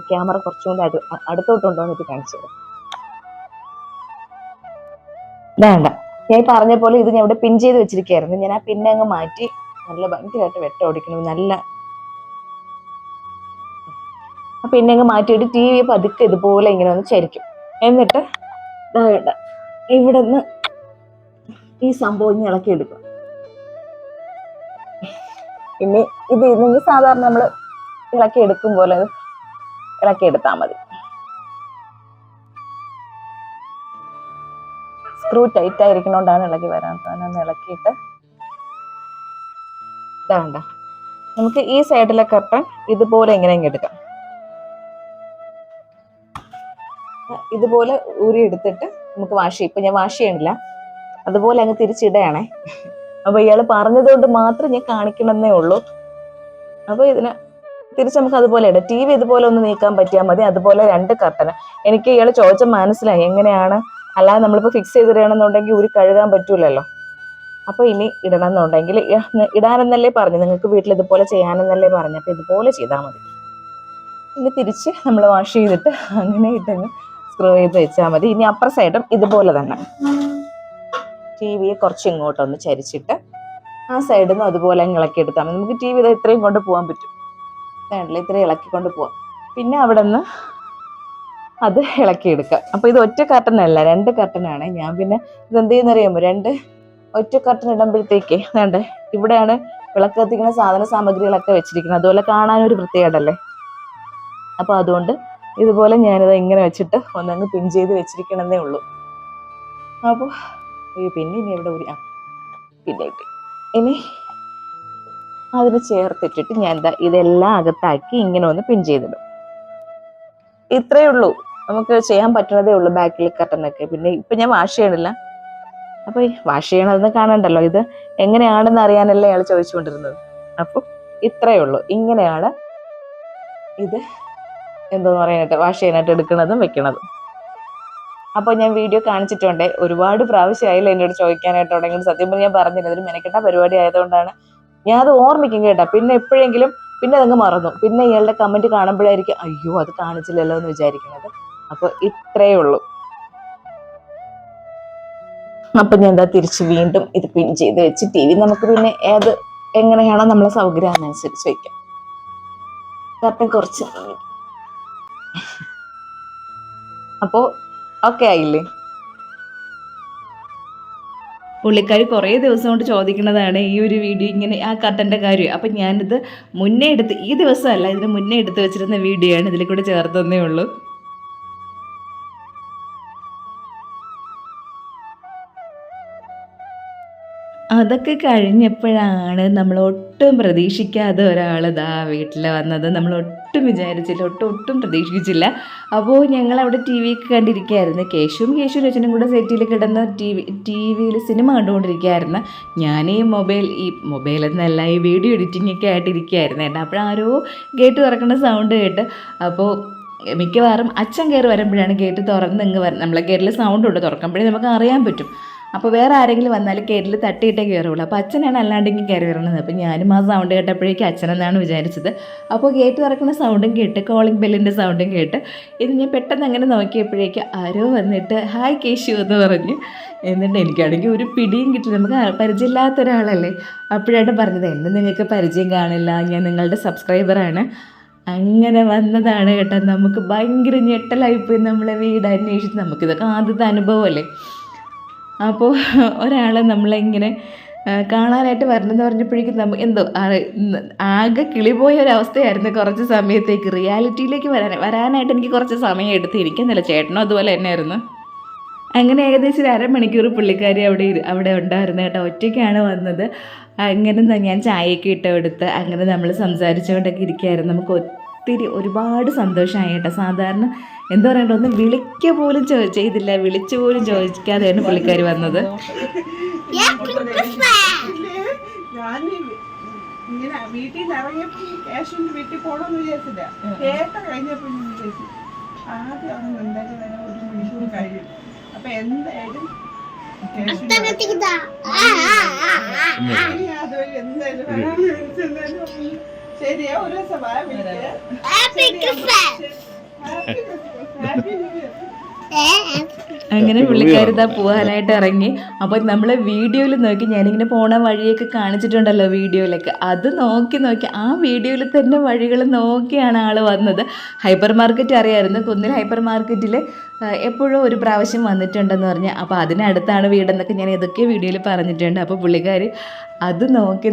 ക്യാമറ കുറച്ചും കൂടെ അടുത്തോട്ട് കൊണ്ടുവന്നിട്ട് കാണിച്ചു തരാം. വേണ്ട, ഞാൻ പറഞ്ഞ പോലെ ഇത് ഞാൻ ഇവിടെ പിൻ ചെയ്ത് വെച്ചിരിക്കുകയായിരുന്നു. ഞാൻ ആ പിന്നെ അങ്ങ് മാറ്റി നല്ല ഭയങ്കരമായിട്ട് വെട്ടം ഓടിക്കണം. നല്ല പിന്നെ അങ്ങ് മാറ്റിയിട്ട് TV പതുക്കെ ഇതുപോലെ ഇങ്ങനെ ഒന്ന് ചരിക്കും. എന്നിട്ട് വേണ്ട, ഇവിടെ നിന്ന് ഈ സംഭവം ഇങ്ങനെ ഇളക്കിയെടുക്കും. പിന്നെ ഇത് നിങ്ങൾ സാധാരണ നമ്മൾ ഇളക്കിയെടുക്കും പോലെ ഇളക്കിയെടുത്താൽ മതി. സ്ക്രൂ ടൈറ്റ് ആയിരിക്കണോണ്ടാണ് ഇളകി വരാൻ. ഒന്ന് ഇളക്കിയിട്ട് വേണ്ട, നമുക്ക് ഈ സൈഡിലെ കർട്ടൻ ഇതുപോലെ ഇങ്ങനെ എടുക്കാം. ഇതുപോലെ ഊരി എടുത്തിട്ട് നമുക്ക് വാഷ് ചെയ്യും. ഇപ്പൊ ഞാൻ വാഷ് ചെയ്യണില്ല, അതുപോലെ അങ്ങ് തിരിച്ചിടുകയാണേ. അപ്പൊ ഇയാൾ പറഞ്ഞതുകൊണ്ട് മാത്രം ഞാൻ കാണിക്കണമെന്നേ ഉള്ളൂ. അപ്പൊ ഇതിന് തിരിച്ച് നമുക്ക് അതുപോലെ ഇടാം. TV ഇതുപോലെ ഒന്ന് നീക്കാൻ പറ്റിയാൽ മതി. അതുപോലെ 2 കർട്ടന്. എനിക്ക് ഇയാൾ ചോദിച്ച മനസ്സിലായി എങ്ങനെയാണ്. അല്ലാതെ നമ്മളിപ്പോൾ ഫിക്സ് ചെയ്തിടണമെന്നുണ്ടെങ്കിൽ ഊരി കഴുകാൻ പറ്റൂലല്ലോ. അപ്പൊ ഇനി ഇടണം എന്നുണ്ടെങ്കിൽ ഇടാനെന്നല്ലേ പറഞ്ഞു, നിങ്ങൾക്ക് വീട്ടിൽ ഇതുപോലെ ചെയ്യാനെന്നല്ലേ പറഞ്ഞു. അപ്പൊ ഇതുപോലെ ചെയ്താൽ മതി. ഇനി തിരിച്ച് നമ്മൾ വാഷ് ചെയ്തിട്ട് അങ്ങനെ ഇട്ടങ്ങ് സ്ക്രൂ ചെയ്ത് വെച്ചാൽ മതി. ഇനി അപ്പുറ സൈഡും ഇതുപോലെ തന്നെ TV കുറച്ച് ഇങ്ങോട്ടൊന്ന് ചരിച്ചിട്ട് ആ സൈഡിൽ നിന്ന് അതുപോലെ അങ്ങ് ഇളക്കിയെടുത്താൽ മതി. നമുക്ക് TV ഇത് ഇത്രയും കൊണ്ട് പോകാൻ പറ്റും. വേണ്ടല്ലോ, ഇത്രയും ഇളക്കിക്കൊണ്ട് പോവാം. പിന്നെ അവിടെ നിന്ന് അത് ഇളക്കിയെടുക്കാം. അപ്പോൾ ഇത് ഒറ്റ കർട്ടനല്ല, 2 കർട്ടനാണ്. ഞാൻ പിന്നെ ഇതെന്ത് ചെയ്യുന്നറിയാമോ, 2 ഒറ്റ കർട്ടൻ ഇടുമ്പോഴത്തേക്ക് വേണ്ടേ, ഇവിടെയാണ് വിളക്ക് കത്തിക്കുന്ന സാധന സാമഗ്രികളൊക്കെ വെച്ചിരിക്കുന്നത്. അതുപോലെ കാണാനൊരു പ്രത്യേകതല്ലേ. അപ്പോൾ അതുകൊണ്ട് ഇതുപോലെ ഞാനിത് ഇങ്ങനെ വെച്ചിട്ട് ഒന്നങ്ങ് പിൻ ചെയ്ത് വെച്ചിരിക്കണമെന്നേ ഉള്ളൂ. അപ്പോൾ പിന്നെ ഇനി എവിടെ ഒരു പിന്നെ ഇനി അതിന് ചേർത്തിട്ടിട്ട് ഞാൻ എന്താ ഇതെല്ലാം അകത്താക്കി ഇങ്ങനെ ഒന്ന് പിൻ ചെയ്തിടും. ഇത്രയേ ഉള്ളൂ, നമുക്ക് ചെയ്യാൻ പറ്റുന്നതേ ഉള്ളൂ ബാക്കിൽ കർട്ടനൊക്കെ. പിന്നെ ഇപ്പം ഞാൻ വാഷ് ചെയ്യണില്ല. അപ്പോൾ ഈ വാഷ് ചെയ്യണതെന്ന് കാണണ്ടല്ലോ, ഇത് എങ്ങനെയാണെന്ന് അറിയാനല്ലേ അയാൾ ചോദിച്ചുകൊണ്ടിരുന്നത്. അപ്പോൾ ഇത്രയേ ഉള്ളൂ, ഇങ്ങനെയാണ് ഇത് എന്തോന്ന് പറയാനായിട്ട് വാഷ് ചെയ്യാനായിട്ട് എടുക്കുന്നതും വെക്കണതും. അപ്പോൾ ഞാൻ വീഡിയോ കാണിച്ചിട്ടുണ്ട്. ഒരുപാട് പ്രാവശ്യമായില്ല എന്നോട് ചോദിക്കാനായിട്ട് തുടങ്ങി. സത്യം പറഞ്ഞാൽ ഞാൻ പറഞ്ഞില്ല, അതൊരു മെനക്കെട്ട പരിപാടി ആയതുകൊണ്ടാണ് ഞാൻ അത് ഓർമ്മിക്കും കേട്ടോ. പിന്നെ എപ്പോഴെങ്കിലും പിന്നെ അതങ്ങ് മറന്നു. പിന്നെ ഇയാളുടെ കമന്റ് കാണുമ്പോഴായിരിക്കും അയ്യോ അത് കാണിച്ചില്ലല്ലോ എന്ന് വിചാരിക്കുന്നത്. അപ്പോൾ ഇത്രയേ ഉള്ളൂ. അപ്പൊ ഞാൻ എന്താ തിരിച്ച് വീണ്ടും ഇത് പിൻ ചെയ്ത് വെച്ച് TV നമുക്ക് പിന്നെ എങ്ങനെയാണോ നമ്മളെ സൗകര്യം അനുസരിച്ച് വെക്കാം. കർട്ടൻ കുറച്ച് അപ്പോൾ ഓക്കെ ആയില്ലേ? പുള്ളിക്കാരി കുറേ ദിവസം കൊണ്ട് ചോദിക്കുന്നതാണ് ഈ ഒരു വീഡിയോ, ഇങ്ങനെ ആ കർട്ടൻ്റെ കാര്യം. അപ്പം ഞാനിത് മുന്നേ ഈ ദിവസമല്ല, ഇതിന് മുന്നേ എടുത്ത് വെച്ചിരുന്ന വീഡിയോ ആണ്, ഇതിൽ കൂടെ ചേർത്തന്നേ ഉള്ളൂ. അതൊക്കെ കഴിഞ്ഞപ്പോഴാണ് നമ്മൾ ഒട്ടും പ്രതീക്ഷിക്കാതെ ഒരാൾ വീട്ടിൽ വന്നത്. നമ്മൾ ഒട്ടും വിചാരിച്ചില്ല, ഒട്ടും പ്രതീക്ഷിച്ചില്ല. അപ്പോൾ ഞങ്ങളവിടെ TV ഒക്കെ കണ്ടിരിക്കുകയായിരുന്നു. കേശുവും അച്ഛനും കൂടെ സെറ്റിൽ കിടന്ന് ടിവിയിൽ സിനിമ കണ്ടുകൊണ്ടിരിക്കുകയായിരുന്നു. ഞാൻ ഈ മൊബൈൽ എന്നല്ല, ഈ വീഡിയോ എഡിറ്റിംഗ് ഒക്കെ ആയിട്ടിരിക്കുകയായിരുന്നു. അപ്പോഴാരോ ഗേറ്റ് തുറക്കുന്ന സൗണ്ട് കേട്ട്. അപ്പോൾ മിക്കവാറും അച്ഛൻ കയറി വരുമ്പോഴാണ് ഗേറ്റ് തുറന്ന് നമ്മളെ ഗേറ്റിൽ സൗണ്ട് ഉണ്ട്, തുറക്കുമ്പോഴേ നമുക്ക് അറിയാൻ പറ്റും. അപ്പോൾ വേറെ ആരെങ്കിലും വന്നാൽ ഗേറ്റിൽ തട്ടിയിട്ടേ കയറുള്ളൂ. അപ്പോൾ അച്ഛനാണ് അല്ലാണ്ടെങ്കിൽ കയറി വരണത്. അപ്പോൾ ഞാനും ആ സൗണ്ട് കേട്ടപ്പോഴേക്കും അച്ഛനെന്നാണ് വിചാരിച്ചത്. അപ്പോൾ ഗേറ്റ് തുറക്കുന്ന സൗണ്ടും കേട്ട്, കോളിംഗ് ബെല്ലിൻ്റെ സൗണ്ടും കേട്ട് ഇത് ഞാൻ പെട്ടെന്ന് അങ്ങനെ നോക്കിയപ്പോഴേക്കും ആരോ വന്നിട്ട് ഹായ് കേശു എന്ന് പറഞ്ഞു. എന്നിട്ട് എനിക്കാണെങ്കിൽ ഒരു പിടിയും കിട്ടില്ല, നമുക്ക് പരിചയമില്ലാത്ത ഒരാളല്ലേ. അപ്പോഴാണ് പറഞ്ഞത് എന്നെ നിങ്ങൾക്ക് പരിചയം കാണില്ല, ഞാൻ നിങ്ങളുടെ സബ്സ്ക്രൈബറാണ്. അങ്ങനെ വന്നതാണ് കേട്ടോ. നമുക്ക് ഭയങ്കര ഞെട്ടലായിപ്പോയി. നമ്മളെ വീട് അന്വേഷിച്ച്, നമുക്കിതൊക്കെ ആദ്യത്തെ അനുഭവമല്ലേ. അപ്പോൾ ഒരാൾ നമ്മളിങ്ങനെ കാണാനായിട്ട് വരണമെന്ന് പറഞ്ഞപ്പോഴേക്കും എന്തോ ആകെ കിളിപോയ ഒരവസ്ഥയായിരുന്നു കുറച്ച് സമയത്തേക്ക്. റിയാലിറ്റിയിലേക്ക് വരാനായിട്ട് എനിക്ക് കുറച്ച് സമയം എടുത്ത്. എനിക്കെന്നല്ല, ചേട്ടനും അതുപോലെ തന്നെയായിരുന്നു. അങ്ങനെ ഏകദേശം ഒരു അരമണിക്കൂർ പുള്ളിക്കാരി അവിടെ ഉണ്ടായിരുന്നു കേട്ടോ. ഒറ്റയ്ക്കാണ് വന്നത്. അങ്ങനെ ഞാൻ ചായയൊക്കെ ഇട്ട് കൊടുത്ത് അങ്ങനെ നമ്മൾ സംസാരിച്ചുകൊണ്ടൊക്കെ ഇരിക്കുകയായിരുന്നു. നമുക്ക് ഒത്തിരി ഒരുപാട് സന്തോഷമായി കേട്ടോ. സാധാരണ എന്താ പറയണ്ട, ഒന്ന് വിളിക്കുക പോലും ചെയ്തില്ല, വിളിച്ചു പോലും ചോദിക്കാതെയാണ് പുള്ളിക്കാരി വന്നത്. ഇങ്ങനെ വീട്ടിൽ നിന്ന് ഇറങ്ങിയപ്പോ ക്യാഷിന് വീട്ടിൽ പോകണമെന്ന് വിചാരിച്ചില്ല. കേട്ട കഴിഞ്ഞപ്പോ വിചാരിച്ചു ആദ്യം അവൻ എന്തായാലും വരാൻ 1 മണിക്കൂർ കഴിയും. അപ്പൊ എന്തായാലും അതുവഴി എന്തായാലും വരാൻ ശരിയാ. ഒരു ദിവസം ഹാപ്പി ന്യൂ ഇയർ. അങ്ങനെ പുള്ളിക്കാരിതാ പോകാനായിട്ട് ഇറങ്ങി. അപ്പോൾ നമ്മൾ വീഡിയോയിൽ നോക്കി, ഞാനിങ്ങനെ പോണ വഴിയൊക്കെ കാണിച്ചിട്ടുണ്ടല്ലോ വീഡിയോയിലൊക്കെ, അത് നോക്കി ആ വീഡിയോയിൽ തന്നെ വഴികൾ നോക്കിയാണ് ആൾ വന്നത്. ഹൈപ്പർ മാർക്കറ്റ് അറിയാമായിരുന്നു. കുന്നിൽ ഹൈപ്പർ മാർക്കറ്റിൽ എപ്പോഴും ഒരു പ്രാവശ്യം വന്നിട്ടുണ്ടെന്ന് പറഞ്ഞ്, അപ്പോൾ അതിനടുത്താണ് വീടെന്നൊക്കെ ഞാൻ ഇതൊക്കെ വീഡിയോയിൽ പറഞ്ഞിട്ടുണ്ട്. അപ്പോൾ പുള്ളിക്കാർ അത് നോക്കി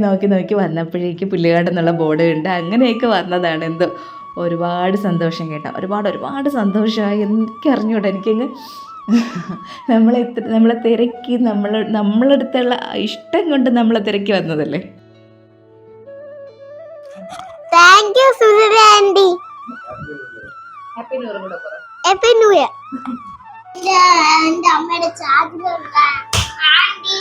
വന്നപ്പോഴേക്ക് പുല്ലുകാട് എന്നുള്ള ബോർഡ് ഉണ്ട്. അങ്ങനെയൊക്കെ വന്നതാണ്. എന്തോ ഒരുപാട് സന്തോഷം കേട്ടോ. ഒരുപാട് സന്തോഷമായി. എനിക്കറിഞ്ഞൂടാ, എനിക്കങ്ങ് നമ്മളെ തിരക്കി നമ്മളടുത്തുള്ള ഇഷ്ടം കൊണ്ട് നമ്മളെ തിരക്കി വന്നതല്ലേ. Thank you Sunita aunty. Happy new year കൂടെ പറ. Happy new year. എന്റെ അമ്മയുടെ ചാർജറുണ്ട് ആന്റി.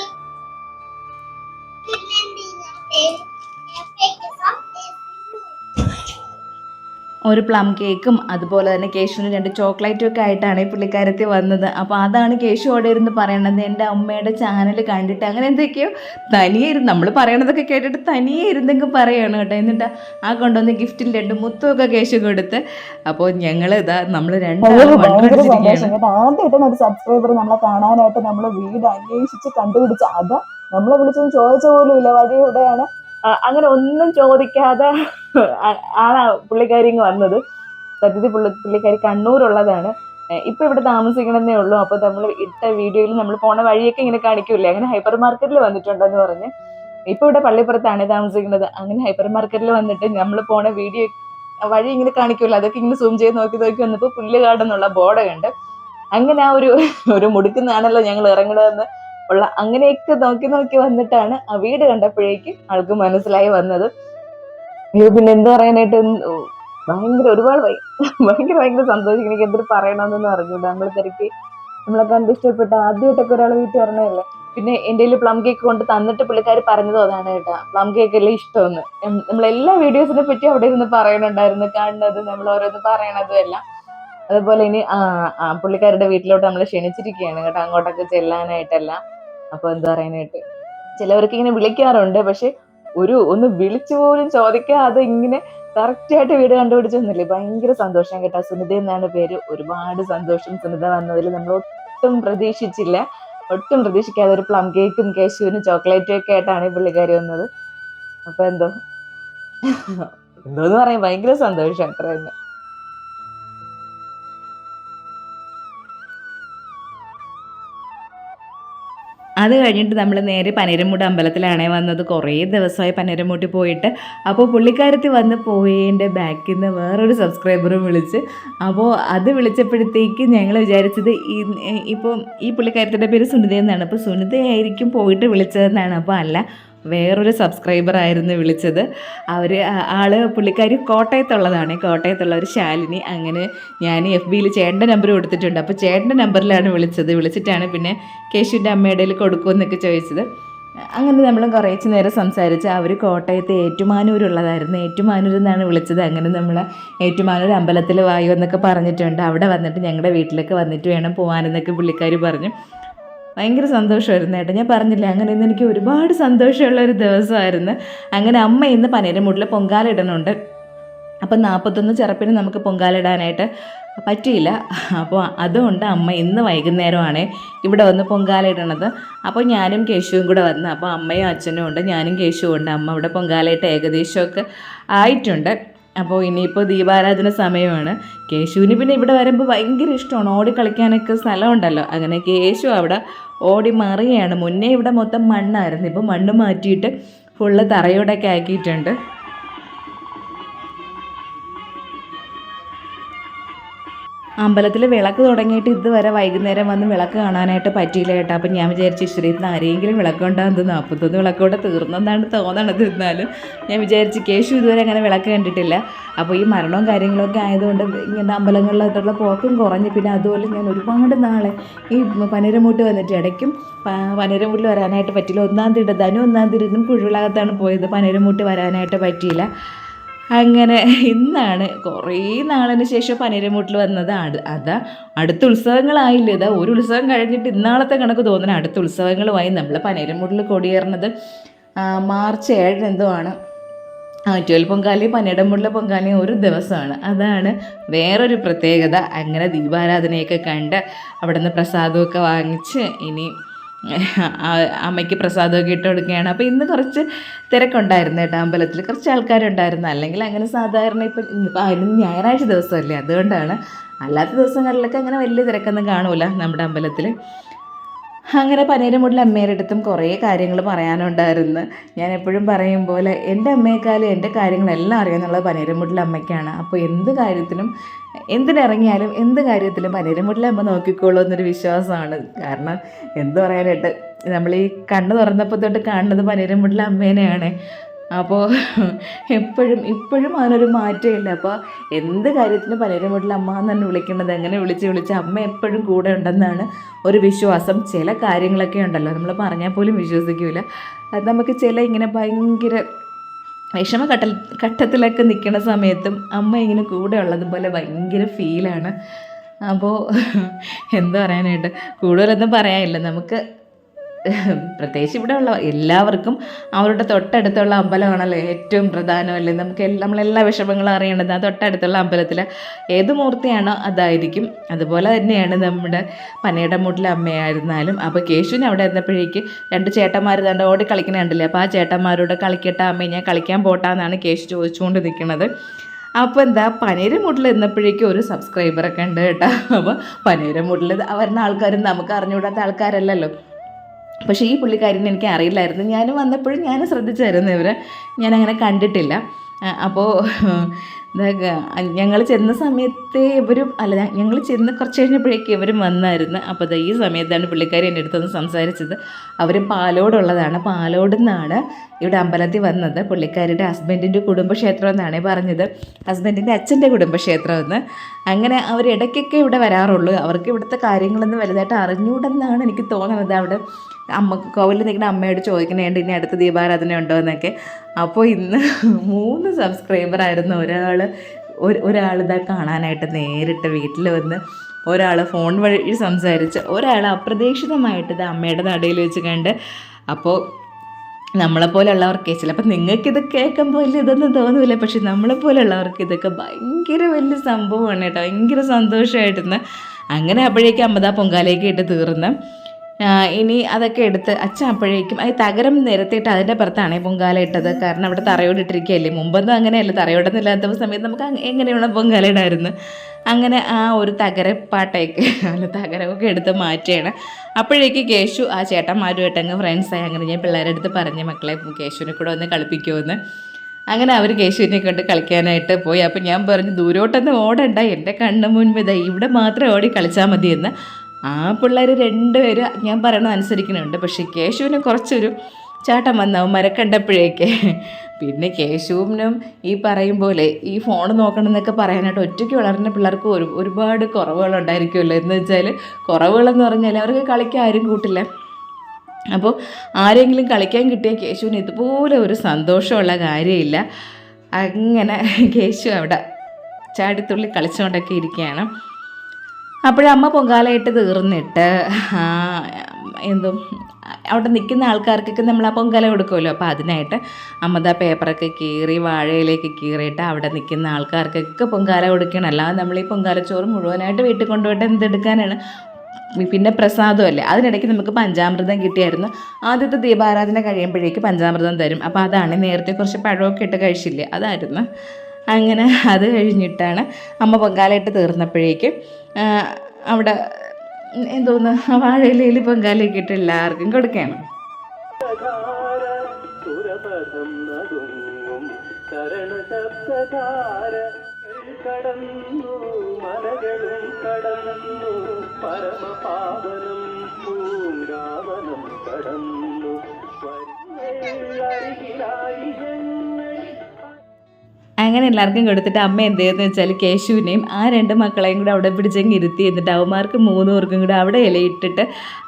ഒരു പ്ലം കേക്കും അതുപോലെ തന്നെ കേശുവിന് 2 ചോക്ലേറ്റും ഒക്കെ ആയിട്ടാണ് ഈ പുള്ളിക്കാരത്തി വന്നത്. അപ്പോൾ അതാണ് കേശു അവിടെ ഇരുന്ന് പറയണത്, എൻ്റെ അമ്മയുടെ ചാനൽ കണ്ടിട്ട് അങ്ങനെ എന്തൊക്കെയോ തനിയെ ഇരുന്ന് നമ്മൾ പറയണതൊക്കെ കേട്ടിട്ട് തനിയെ ഇരുന്നെങ്കിൽ പറയുകയാണ് കേട്ടോ. എന്നിട്ട് ആ കൊണ്ടുവന്ന് ഗിഫ്റ്റിൽ 2 മുത്തുമൊക്കെ കേശു കൊടുത്ത്. അപ്പോൾ ഞങ്ങൾ ഇതാ നമ്മൾ ആദ്യമായിട്ടാണ് ഒരു സബ്സ്ക്രൈബർ നമ്മളെ കാണാനായിട്ട് നമ്മൾ വീട് അന്വേഷിച്ച് കണ്ടുപിടിച്ച. അത് നമ്മളെ വിളിച്ചൊന്നും ചോദിച്ച പോലും ഇല്ല, വഴി ഇവിടെയാണ്, അങ്ങനെ ഒന്നും ചോദിക്കാതെ ആണ് പുള്ളിക്കാരി ഇങ്ങ് വന്നത്. സത്യത്തിൽ പുള്ളിക്കാരി കണ്ണൂരുള്ളതാണ്. ഇപ്പൊ ഇവിടെ താമസിക്കണമെന്നേ ഉള്ളൂ. അപ്പൊ നമ്മൾ ഇട്ട വീഡിയോയിൽ നമ്മൾ പോണ വഴിയൊക്കെ ഇങ്ങനെ കാണിക്കൂലേ, അങ്ങനെ ഹൈപ്പർ മാർക്കറ്റിൽ വന്നിട്ടുണ്ടെന്ന് പറഞ്ഞ്. ഇപ്പൊ ഇവിടെ പള്ളിപ്പുറത്താണ് താമസിക്കുന്നത്. അങ്ങനെ ഹൈപ്പർ മാർക്കറ്റിൽ വന്നിട്ട് നമ്മൾ പോണ വീഡിയോ വഴി ഇങ്ങനെ കാണിക്കൂല, അതൊക്കെ ഇങ്ങനെ സൂം ചെയ്ത് നോക്കി വന്നപ്പോൾ പുല്ലുകാട് എന്നുള്ള ബോർഡ് കണ്ട്. അങ്ങനെ ആ ഒരു മുടുക്കുന്നാണല്ലോ ഞങ്ങൾ ഇറങ്ങണമെന്ന് ഉള്ള അങ്ങനെയൊക്കെ നോക്കി വന്നിട്ടാണ് ആ വീട് കണ്ടപ്പോഴേക്ക് ആൾക്ക് മനസ്സിലായി വന്നത്. പിന്നെ എന്താ പറയാനായിട്ട്, ഭയങ്കര സന്തോഷം. എനിക്ക് എന്തൊരു പറയണമെന്നൊന്നും അറിഞ്ഞൂടാ. നമ്മൾ തിരക്കി നമ്മളെ കണ്ട് ഇഷ്ടപ്പെട്ട ആദ്യമായിട്ടൊക്കെ ഒരാൾ വീട്ടിൽ ഇറങ്ങല്ലേ. പിന്നെ എൻ്റെ കയ്യിൽ പ്ലം കേക്ക് കൊണ്ട് തന്നിട്ട് പുള്ളിക്കാർ പറഞ്ഞതും അതാണ് കേട്ടോ, പ്ലം കേക്ക് അല്ലേ ഇഷ്ടമെന്ന്. നമ്മളെല്ലാ വീഡിയോസിനെ പറ്റി അവിടെ ഇരുന്ന് പറയണുണ്ടായിരുന്നു, കാണുന്നത് നമ്മൾ ഓരോന്ന് പറയണതും എല്ലാം. അതുപോലെ ഇനി പുള്ളിക്കാരുടെ വീട്ടിലോട്ട് നമ്മൾ ക്ഷണിച്ചിരിക്കുകയാണ് കേട്ടോ, അങ്ങോട്ടൊക്കെ ചെല്ലാനായിട്ടെല്ലാം. അപ്പൊ എന്താ പറയാനായിട്ട്, ചിലവർക്ക് ഇങ്ങനെ വിളിക്കാറുണ്ട്, പക്ഷെ ഒന്ന് വിളിച്ചു പോലും ചോദിക്കാതെ ഇങ്ങനെ കറക്റ്റായിട്ട് വീട് കണ്ടുപിടിച്ചൊന്നുമില്ലേ. ഭയങ്കര സന്തോഷം കേട്ടോ. സുനിത എന്നാണ് പേര്. ഒരുപാട് സന്തോഷം സുനിത വന്നതിൽ. നമ്മൾ ഒട്ടും പ്രതീക്ഷിക്കാതെ ഒരു പ്ലം കേക്കും കേശുവിനും ചോക്ലേറ്റും ഒക്കെ ആയിട്ടാണ് ഈ പുള്ളിക്കാരി വന്നത്. അപ്പൊ എന്തോന്ന് പറയാം, ഭയങ്കര സന്തോഷം അത്ര തന്നെ. അത് കഴിഞ്ഞിട്ട് നമ്മൾ നേരെ പനീരമൂട് അമ്പലത്തിലാണേ വന്നത്. കുറേ ദിവസമായി പനീരമൂട്ടിൽ പോയിട്ട്. അപ്പോൾ പുള്ളിക്കാരത്തി വന്ന് പോയതിൻ്റെ ബാക്കിൽ നിന്ന് വേറൊരു സബ്സ്ക്രൈബറും വിളിച്ച്. അപ്പോൾ അത് വിളിച്ചപ്പോഴത്തേക്ക് ഞങ്ങൾ വിചാരിച്ചത് ഇപ്പോൾ ഈ പുള്ളിക്കാരത്തിൻ്റെ പേര് സുനിത എന്നാണ്. അപ്പോൾ സുനിതയായിരിക്കും പോയിട്ട് വിളിച്ചതെന്നാണ്. അപ്പോൾ അല്ല, വേറൊരു സബ്സ്ക്രൈബർ ആയിരുന്നു വിളിച്ചത്. പുള്ളിക്കാരി കോട്ടയത്തുള്ള ഒരു ശാലിനി. അങ്ങനെ ഞാൻ FBയിൽ ചേട്ടൻ്റെ നമ്പർ കൊടുത്തിട്ടുണ്ട്. അപ്പോൾ ചേട്ടൻ്റെ നമ്പറിലാണ് വിളിച്ചിട്ടാണ് പിന്നെ കേശുവിൻ്റെ അമ്മയുടെ കൊടുക്കുമെന്നൊക്കെ ചോദിച്ചത്. അങ്ങനെ നമ്മൾ കുറച്ച് നേരം സംസാരിച്ച്. അവർ കോട്ടയത്ത് ഏറ്റുമാനൂരുള്ളതായിരുന്നു. ഏറ്റുമാനൂരിൽ നിന്നാണ് വിളിച്ചത്. അങ്ങനെ നമ്മൾ ഏറ്റുമാനൂർ അമ്പലത്തിൽ വായു എന്നൊക്കെ പറഞ്ഞിട്ടുണ്ട്. അവിടെ വന്നിട്ട് ഞങ്ങളുടെ വീട്ടിലേക്ക് വന്നിട്ട് വേണം പോകാനെന്നൊക്കെ പുള്ളിക്കാരി പറഞ്ഞു. ഭയങ്കര സന്തോഷമായിരുന്നു കേട്ടോ. ഞാൻ പറഞ്ഞില്ലേ, അങ്ങനെ ഇന്ന് എനിക്ക് ഒരുപാട് സന്തോഷമുള്ളൊരു ദിവസമായിരുന്നു. അങ്ങനെ അമ്മ ഇന്ന് പനീരമൂട്ടിൽ പൊങ്കാല ഇടണുണ്ട്. അപ്പം 41 ചെറുപ്പിന് നമുക്ക് പൊങ്കാല ഇടാനായിട്ട് പറ്റിയില്ല. അപ്പോൾ അതുകൊണ്ട് അമ്മ ഇന്ന് വൈകുന്നേരമാണ് ഇവിടെ വന്ന് പൊങ്കാല ഇടണത്. അപ്പോൾ ഞാനും കേശുവും കൂടെ വന്ന്. അപ്പോൾ അമ്മയും അച്ഛനും ഉണ്ട്, ഞാനും കേശുവും ഉണ്ട്. അമ്മ ഇവിടെ പൊങ്കാലയിട്ട് ഏകദേശമൊക്കെ ആയിട്ടുണ്ട്. അപ്പോൾ ഇനിയിപ്പോൾ ദീപാരാധന സമയമാണ്. കേശുവിന് പിന്നെ ഇവിടെ വരുമ്പോൾ ഭയങ്കര ഇഷ്ടമാണ്, ഓടി കളിക്കാനൊക്കെ സ്ഥലമുണ്ടല്ലോ. അങ്ങനെ കേശു അവിടെ ഓടി മറിയാണ്. മുന്നേ ഇവിടെ മൊത്തം മണ്ണായിരുന്നു, ഇപ്പോൾ മണ്ണ് മാറ്റിയിട്ട് ഫുള്ള് തറയോടൊക്കെ ആക്കിയിട്ടുണ്ട്. അമ്പലത്തിൽ വിളക്ക് തുടങ്ങിയിട്ട് ഇതുവരെ വൈകുന്നേരം വന്ന് വിളക്ക് കാണാനായിട്ട് പറ്റിയില്ല കേട്ടോ. അപ്പം ഞാൻ വിചാരിച്ചു ഈശ്വരീന്ന് ആരെങ്കിലും വിളക്കുണ്ടാകുന്നത് 41 വിളക്കൂടെ തീർന്നെന്നാണ് തോന്നണത്. എന്നാലും ഞാൻ വിചാരിച്ചു കേശു ഇതുവരെ അങ്ങനെ വിളക്ക് കണ്ടിട്ടില്ല. അപ്പോൾ ഈ മരണവും കാര്യങ്ങളൊക്കെ ആയതുകൊണ്ട് ഇങ്ങനെ അമ്പലങ്ങളിലോട്ടുള്ള പോക്കും കുറഞ്ഞ്, പിന്നെ അതുപോലെ ഞാൻ ഒരുപാട് നാളെ ഈ പനീരമൂട്ട് വന്നിട്ട് ഇടയ്ക്കും പനീരമൂട്ടിൽ വരാനായിട്ട് പറ്റില്ല. 1-ാം തീയതി ധനു 1-ാം തീയതി കുഴിവിളകത്താണ് പോയത്, പനീരമൂട്ട് വരാനായിട്ട് പറ്റിയില്ല. അങ്ങനെ ഇന്നാണ് കുറേ നാളിന് ശേഷം പനീരമൂട്ടിൽ വന്നത്. അതാ അടുത്ത ഉത്സവങ്ങളായില്ല. ഇതാ ഒരു ഉത്സവം കഴിഞ്ഞിട്ട് ഇന്നാളത്തെ കണക്ക് തോന്നുന്നു അടുത്ത ഉത്സവങ്ങളുമായി. നമ്മൾ പനീരമൂട്ടിൽ കൊടിയേറുന്നത് മാർച്ച് 7 എന്തോ ആണ്. 12 പൊങ്കാലയും പനീരമൂട്ടിലെ പൊങ്കാലയും ഒരു ദിവസമാണ്. അതാണ് വേറൊരു പ്രത്യേകത. അങ്ങനെ ദീപാരാധനയൊക്കെ കണ്ട് അവിടെ നിന്ന് പ്രസാദമൊക്കെ വാങ്ങിച്ച് ഇനി അമ്മയ്ക്ക് പ്രസാദമൊക്കെ ഇട്ട് കൊടുക്കുകയാണ്. അപ്പോൾ ഇന്ന് കുറച്ച് തിരക്കുണ്ടായിരുന്നു കേട്ടോ, അമ്പലത്തിൽ കുറച്ച് ആൾക്കാരുണ്ടായിരുന്നു. അല്ലെങ്കിൽ അങ്ങനെ സാധാരണ ഇപ്പം അതിന് ഞായറാഴ്ച ദിവസമല്ലേ, അതുകൊണ്ടാണ്. അല്ലാത്ത ദിവസങ്ങളിലൊക്കെ അങ്ങനെ വലിയ തിരക്കൊന്നും കാണൂല നമ്മുടെ അമ്പലത്തിൽ. അങ്ങനെ പനീരമൂട്ടിലെ അമ്മയുടെ അടുത്തും കുറേ കാര്യങ്ങൾ പറയാനുണ്ടായിരുന്നു. ഞാൻ എപ്പോഴും പറയും പോലെ എൻ്റെ അമ്മയെക്കാളും എൻ്റെ കാര്യങ്ങളെല്ലാം അറിയാമെന്നുള്ളത് പനീരമൂട്ടിലെ അമ്മയ്ക്കാണ്. അപ്പോൾ എന്ത് കാര്യത്തിനും എന്തിനിറങ്ങിയാലും എന്ത് കാര്യത്തിലും പനീരമൂട്ടിലെ അമ്മ നോക്കിക്കോളൂ എന്നൊരു വിശ്വാസമാണ്. കാരണം എന്ത് പറയാനായിട്ട് നമ്മൾ ഈ കണ്ണ് തുറന്നപ്പോൾ തൊട്ട് കാണുന്നത് പനീരമൂട്ടിലെ അമ്മേനെയാണ്. അപ്പോൾ ഇപ്പോഴും അതിനൊരു മാറ്റമില്ല. അപ്പോൾ എന്ത് കാര്യത്തിനും പനീരമൂട്ടിലെ അമ്മ എന്ന് തന്നെ വിളിക്കേണ്ടത്. അങ്ങനെ വിളിച്ച് അമ്മ എപ്പോഴും കൂടെ ഉണ്ടെന്നാണ് ഒരു വിശ്വാസം. ചില കാര്യങ്ങളൊക്കെ ഉണ്ടല്ലോ നമ്മൾ പറഞ്ഞാൽ പോലും വിശ്വസിക്കില്ല. അത് നമുക്ക് ചില ഇങ്ങനെ ഭയങ്കര ഘട്ടത്തിലൊക്കെ നിൽക്കുന്ന സമയത്തും അമ്മ ഇങ്ങനെ കൂടെ ഉള്ളതുപോലെ ഭയങ്കര ഫീലാണ്. അപ്പോൾ എന്താ പറയാനായിട്ട് കൂടുതലൊന്നും പറയാനില്ല. നമുക്ക് പ്രത്യേകിച്ച് ഇവിടെ ഉള്ള എല്ലാവർക്കും അവരുടെ തൊട്ടടുത്തുള്ള അമ്പലമാണല്ലോ ഏറ്റവും പ്രധാനമല്ലേ. നമ്മളെല്ലാ വിഷമങ്ങളും അറിയേണ്ടത് ആ തൊട്ടടുത്തുള്ള അമ്പലത്തിൽ ഏത് മൂർത്തിയാണോ അതായിരിക്കും. അതുപോലെ തന്നെയാണ് നമ്മുടെ പനീരമൂട്ടിലെ അമ്മയായിരുന്നാലും. അപ്പോൾ കേശുവിന് അവിടെ എത്തുമ്പോഴേക്ക് 2 ചേട്ടന്മാർ തന്നെ ഓടി കളിക്കണ കണ്ടില്ലേ. അപ്പോൾ ആ ചേട്ടന്മാരോട് കളിക്കട്ടെ അമ്മേ, ഞാൻ കളിക്കാൻ പോട്ടാന്നാണ് കേശു ചോദിച്ചുകൊണ്ട് നിൽക്കുന്നത്. അപ്പോൾ എന്താ പനീരമൂട്ടിൽ എന്നപ്പോഴേക്കും ഒരു സബ്സ്ക്രൈബറൊക്കെ ഉണ്ട് കേട്ടോ. അപ്പോൾ പനീരമൂട്ടിൽ വരുന്ന ആൾക്കാരും നമുക്ക് അറിഞ്ഞുകൂടാത്ത ആൾക്കാരല്ലല്ലോ. പക്ഷേ ഈ പുള്ളിക്കാരിനെ എനിക്ക് അറിയില്ലായിരുന്നു. ഞാൻ വന്നപ്പോഴും ഞാൻ ശ്രദ്ധിച്ചായിരുന്നു ഇവരെ, ഞാനങ്ങനെ കണ്ടിട്ടില്ല. അപ്പോൾ ഞങ്ങൾ ചെന്ന സമയത്ത് ഞങ്ങൾ ചെന്ന് കുറച്ച് കഴിഞ്ഞപ്പോഴേക്കും ഇവരും വന്നായിരുന്നു. അപ്പോൾ ഈ സമയത്താണ് പുള്ളിക്കാരി എൻ്റെ അടുത്തൊന്ന് സംസാരിച്ചത്. അവർ പാലോടുള്ളതാണ്, പാലോട് നിന്നാണ് ഇവിടെ അമ്പലത്തിൽ വന്നത്. പുള്ളിക്കാരിയുടെ ഹസ്ബൻഡിൻ്റെ കുടുംബക്ഷേത്രം എന്നാണ് പറഞ്ഞത്, ഹസ്ബൻഡിൻ്റെ അച്ഛൻ്റെ കുടുംബക്ഷേത്രമെന്ന്. അങ്ങനെ അവർ ഇടയ്ക്കൊക്കെ ഇവിടെ വരാറുള്ളൂ. അവർക്ക് ഇവിടുത്തെ കാര്യങ്ങളൊന്നും വലുതായിട്ട് അറിഞ്ഞൂടെന്നാണ് എനിക്ക് തോന്നുന്നത്. അവിടെ കോവിലിൽ നിൽക്കുന്ന അമ്മയോട് ചോദിക്കണേണ്ട് ഇനി അടുത്ത ദീപാരാധന ഉണ്ടോ എന്നൊക്കെ. അപ്പോൾ ഇന്ന് 3 സബ്സ്ക്രൈബറായിരുന്നു. ഒരാൾ ഇതാ കാണാനായിട്ട് നേരിട്ട് വീട്ടിൽ വന്ന്, ഒരാൾ ഫോൺ വഴി സംസാരിച്ച്, ഒരാൾ അപ്രതീക്ഷിതമായിട്ട് ഇത് അമ്മയുടെ നടയിൽ വെച്ച് കണ്ട്. അപ്പോൾ നമ്മളെപ്പോലുള്ളവർക്ക് ചിലപ്പോൾ നിങ്ങൾക്കിത് കേൾക്കുമ്പോൾ വലിയ ഇതൊന്നും തോന്നില്ല, പക്ഷെ നമ്മളെപ്പോലുള്ളവർക്ക് ഇതൊക്കെ ഭയങ്കര വലിയ സംഭവമാണ് കേട്ടോ. ഭയങ്കര സന്തോഷമായിട്ടിരുന്ന്. അങ്ങനെ അപ്പോഴേക്കും അമ്മതാ പൊങ്കാലയൊക്കെ ഇട്ട് തീർന്ന്. ഇനി അതൊക്കെ എടുത്ത് അച്ഛൻ അപ്പോഴേക്കും അത് തകരം നിരത്തിയിട്ട് അതിൻ്റെ പുറത്താണ് പൊങ്കാല ഇട്ടത്. കാരണം അവിടെ തറയോടിട്ടിരിക്കുകയല്ലേ. മുമ്പൊന്നും അങ്ങനെയല്ല, തറയോടൊന്നും ഇല്ലാത്ത സമയത്ത് നമുക്ക് എങ്ങനെയുള്ള പൊങ്കാല ഇടായിരുന്നു. അങ്ങനെ ആ ഒരു തകരമൊക്കെ എടുത്ത് മാറ്റുകയാണ്. അപ്പോഴേക്ക് കേശു ആ ചേട്ടന്മാരുമായിട്ട് അങ്ങ് ഫ്രണ്ട്സായി. അങ്ങനെ ഞാൻ പിള്ളേരുടെ അടുത്ത് പറഞ്ഞ് മക്കളെ കേശുവിനെ കൂടെ ഒന്ന് കളിപ്പിക്കുമെന്ന്. അങ്ങനെ അവർ കേശുവിനെ കൊണ്ട് കളിക്കാനായിട്ട് പോയി. അപ്പം ഞാൻ പറഞ്ഞു ദൂരോട്ടൊന്നും ഓടണ്ട, എൻ്റെ കണ്ണ് മുൻപിൽ ഇവിടെ മാത്രം ഓടി കളിച്ചാൽ മതിയെന്ന്. ആ പിള്ളേർ 2 പേരും ഞാൻ പറയണത് അനുസരിക്കുന്നുണ്ട്. പക്ഷേ കേശുവിന് കുറച്ചൊരു ചാട്ടം വന്നാവും മരക്കണ്ടപ്പോഴേക്ക്. പിന്നെ കേശുവിനും ഈ പറയും പോലെ ഈ ഫോൺ നോക്കണം എന്നൊക്കെ പറയാനായിട്ട് ഒറ്റയ്ക്ക് വളർന്ന പിള്ളേർക്ക് ഒരുപാട് കുറവുകളുണ്ടായിരിക്കുമല്ലോ. എന്ന് വെച്ചാൽ കുറവുകളെന്ന് പറഞ്ഞാൽ അവർക്ക് കളിക്കാൻ ആരും കൂട്ടില്ല. അപ്പോൾ ആരെങ്കിലും കളിക്കാൻ കിട്ടിയ കേശുവിന് ഇതുപോലെ ഒരു സന്തോഷമുള്ള കാര്യമില്ല. അങ്ങനെ കേശു അവിടെ ചാടിത്തുള്ളി കളിച്ചുകൊണ്ടൊക്കെ ഇരിക്കുകയാണ്. അപ്പോഴമ്മ പൊങ്കാലയിട്ട് തീർന്നിട്ട് അവിടെ നിൽക്കുന്ന ആൾക്കാർക്കൊക്കെ നമ്മൾ ആ പൊങ്കാല കൊടുക്കുമല്ലോ. അപ്പോൾ അതിനായിട്ട് അമ്മ പേപ്പറൊക്കെ കീറി വാഴയിലേക്ക് കീറിയിട്ട് അവിടെ നിൽക്കുന്ന ആൾക്കാർക്കൊക്കെ പൊങ്കാല കൊടുക്കണം. അല്ലാതെ നമ്മൾ ഈ പൊങ്കാലച്ചോറ് മുഴുവനായിട്ട് വീട്ടിൽ കൊണ്ടുപോയിട്ട് എന്തെടുക്കാനാണ്. പിന്നെ പ്രസാദമല്ലേ, അതിനിടയ്ക്ക് നമുക്ക് പഞ്ചാമൃതം കിട്ടിയായിരുന്നു. ആദ്യത്തെ ദീപാരാധന കഴിയുമ്പോഴേക്ക് പഞ്ചാമൃതം തരും. അപ്പോൾ അതാണ് നേരത്തെ കുറച്ച് പഴമൊക്കെ ഇട്ട് കഴിച്ചില്ലേ, അതായിരുന്നു. അങ്ങനെ അത് കഴിഞ്ഞിട്ടാണ് അമ്മ പൊങ്കാലയിട്ട് തീർന്നപ്പോഴേക്കും അവിടെ എന്തോന്ന് വാഴയിലയിൽ പൊങ്കാലയൊക്കെ ഇട്ട് എല്ലാവർക്കും കൊടുക്കണം. കടന്നു മലകളും കടന്നു പരമപാവനം പൂങ്കാവനം കടന്നു അരികിലായി അങ്ങനെ എല്ലാവർക്കും കൊടുത്തിട്ട് അമ്മ എന്ത് ചെയ്തെന്ന് വെച്ചാൽ കേശുവിനെയും ആ 2 മക്കളെയും കൂടെ അവിടെ പിടിച്ചങ്ങ് ഇരുത്തി, എന്നിട്ട് അവന്മാർക്ക് 3 പേർക്കും കൂടെ അവിടെ ഇലയിട്ടിട്ട്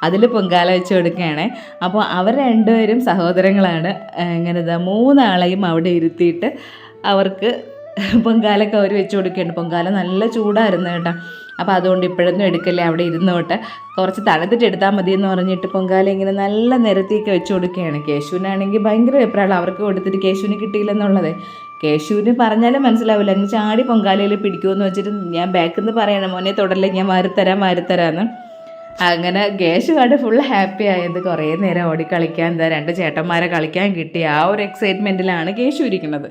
അതിൽ പൊങ്കാല വെച്ച് കൊടുക്കുകയാണ്. അപ്പോൾ അവർ 2 പേരും സഹോദരങ്ങളാണ്. ഇങ്ങനെ 3 ആളെയും അവിടെ ഇരുത്തിയിട്ട് അവർക്ക് പൊങ്കാലൊക്കെ അവർ വെച്ച് കൊടുക്കുകയാണ്. പൊങ്കാല നല്ല ചൂടായിരുന്നു കേട്ടോ. അപ്പോൾ അതുകൊണ്ട് ഇപ്പോഴൊന്നും എടുക്കല്ലേ, അവിടെ ഇരുന്നോട്ടെ, കുറച്ച് തണുത്തിട്ട് എടുത്താൽ മതി എന്ന് പറഞ്ഞിട്ട് പൊങ്കാല ഇങ്ങനെ നല്ല നിരത്തിയൊക്കെ വെച്ച് കൊടുക്കുകയാണ്. കേശുവിനാണെങ്കിൽ ഭയങ്കര അഭിപ്രായം, അവർക്ക് കൊടുത്തിട്ട് കേശുവിന് കിട്ടിയില്ലെന്നുള്ളത്. കേശുവിന് പറഞ്ഞാലും മനസ്സിലാവില്ല, അങ്ങ് ചാടി പൊങ്കാലയിൽ പിടിക്കുമെന്ന് വെച്ചിട്ട് ഞാൻ ബാക്കിൽ നിന്ന് പറയണം, മോനെ തൊടല്ലേ, ഞാൻ വാരിത്തരാമെന്ന്. അങ്ങനെ കേശു കണ്ട് ഫുൾ ഹാപ്പി ആയത്. കുറേ നേരം ഓടി കളിക്കാൻ, 2 ചേട്ടന്മാരെ കളിക്കാൻ കിട്ടി. ആ ഒരു എക്സൈറ്റ്മെൻറ്റിലാണ് കേശു ഇരിക്കുന്നത്.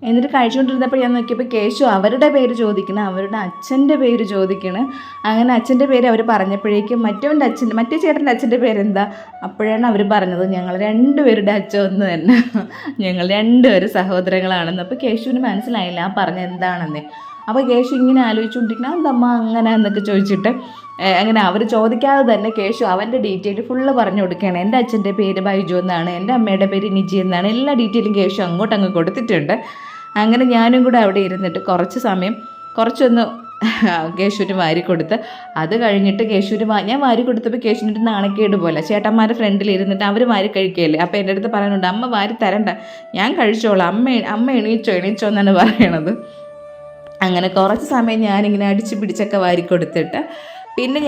എന്നിട്ട് കഴിച്ചുകൊണ്ടിരുന്നപ്പോൾ ഞാൻ നോക്കിയപ്പോൾ കേശു അവരുടെ പേര് ചോദിക്കണം, അവരുടെ അച്ഛൻ്റെ പേര് ചോദിക്കണം. അങ്ങനെ അച്ഛൻ്റെ പേര് അവർ പറഞ്ഞപ്പോഴേക്കും മറ്റേ ചേട്ടൻ്റെ അച്ഛൻ്റെ പേരെന്താ, അപ്പോഴാണ് അവർ പറഞ്ഞത് ഞങ്ങൾ 2 പേരുടെ അച്ഛൻ ഒന്ന് തന്നെ, ഞങ്ങൾ 2 പേരും സഹോദരങ്ങളാണെന്ന്. അപ്പോൾ കേശുവിന് മനസ്സിലായില്ല ആ പറഞ്ഞ എന്താണെന്ന്. അപ്പോൾ കേശു ഇങ്ങനെ ആലോചിച്ചുകൊണ്ടിരിക്കണം, എന്തമ്മ അങ്ങനെ എന്നൊക്കെ ചോദിച്ചിട്ട് അങ്ങനെ അവർ ചോദിക്കാതെ തന്നെ കേശു അവൻ്റെ ഡീറ്റെയിൽ ഫുള്ള് പറഞ്ഞു കൊടുക്കുകയാണ്. എൻ്റെ അച്ഛൻ്റെ പേര് ബൈജു എന്നാണ്, എൻ്റെ അമ്മയുടെ പേര് നിജി എന്നാണ്, എല്ലാ ഡീറ്റെയിലും കേശു അങ്ങ് കൊടുത്തിട്ടുണ്ട്. അങ്ങനെ ഞാനും കൂടെ അവിടെ ഇരുന്നിട്ട് കുറച്ച് സമയം കുറച്ചൊന്ന് കേശുവിന് വാരി കൊടുത്ത്, അത് കഴിഞ്ഞിട്ട് ഞാൻ വാരി കൊടുത്തപ്പോൾ കേശുവിൻ്റെ നാണക്കേട് പോലെ ചേട്ടന്മാരുടെ ഫ്രണ്ടിൽ ഇരുന്നിട്ട് അവർ വാരി കഴിക്കുകയല്ലേ. അപ്പോൾ എൻ്റെ അടുത്ത് പറയാനുണ്ട്, അമ്മ വാരി തരണ്ട, ഞാൻ കഴിച്ചോളാം, അമ്മ എണീച്ചോ എന്നാണ് പറയണത്. അങ്ങനെ കുറച്ച് സമയം ഞാനിങ്ങനെ അടിച്ച് പിടിച്ചൊക്കെ വാരി കൊടുത്തിട്ട് പിന്നെ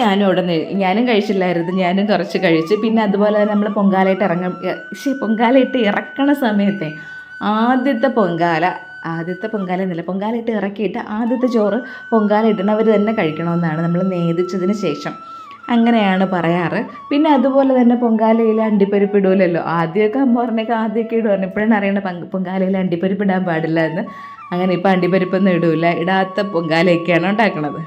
ഞാനും കഴിച്ചില്ലായിരുന്നു, ഞാനും കുറച്ച് കഴിച്ചു. പിന്നെ അതുപോലെ തന്നെ നമ്മൾ പൊങ്കാലയിട്ട് ഇറക്കണ സമയത്തെ ആദ്യത്തെ പൊങ്കാല എന്നല്ല, പൊങ്കാലയിട്ട് ഇറക്കിയിട്ട് ആദ്യത്തെ ചോറ് പൊങ്കാല ഇടുന്നവർ തന്നെ കഴിക്കണമെന്നാണ് നമ്മൾ നേദിച്ചതിന് ശേഷം, അങ്ങനെയാണ് പറയാറ്. പിന്നെ അതുപോലെ തന്നെ പൊങ്കാലയിൽ അണ്ടിപ്പരിപ്പ് ഇടൂലല്ലോ. ആദ്യമൊക്കെ അമ്മ പറഞ്ഞേക്ക് ആദ്യമൊക്കെ ഇടുവായിരുന്നു, ഇപ്പോഴാണ് അറിയേണ്ട പൊങ്കാലയിൽ അണ്ടിപ്പരിപ്പ് ഇടാൻ പാടില്ല എന്ന്. അങ്ങനെ ഇപ്പോൾ അണ്ടിപ്പരിപ്പൊന്നും ഇടൂല, ഇടാത്ത പൊങ്കാലയൊക്കെയാണ് ഉണ്ടാക്കുന്നത്.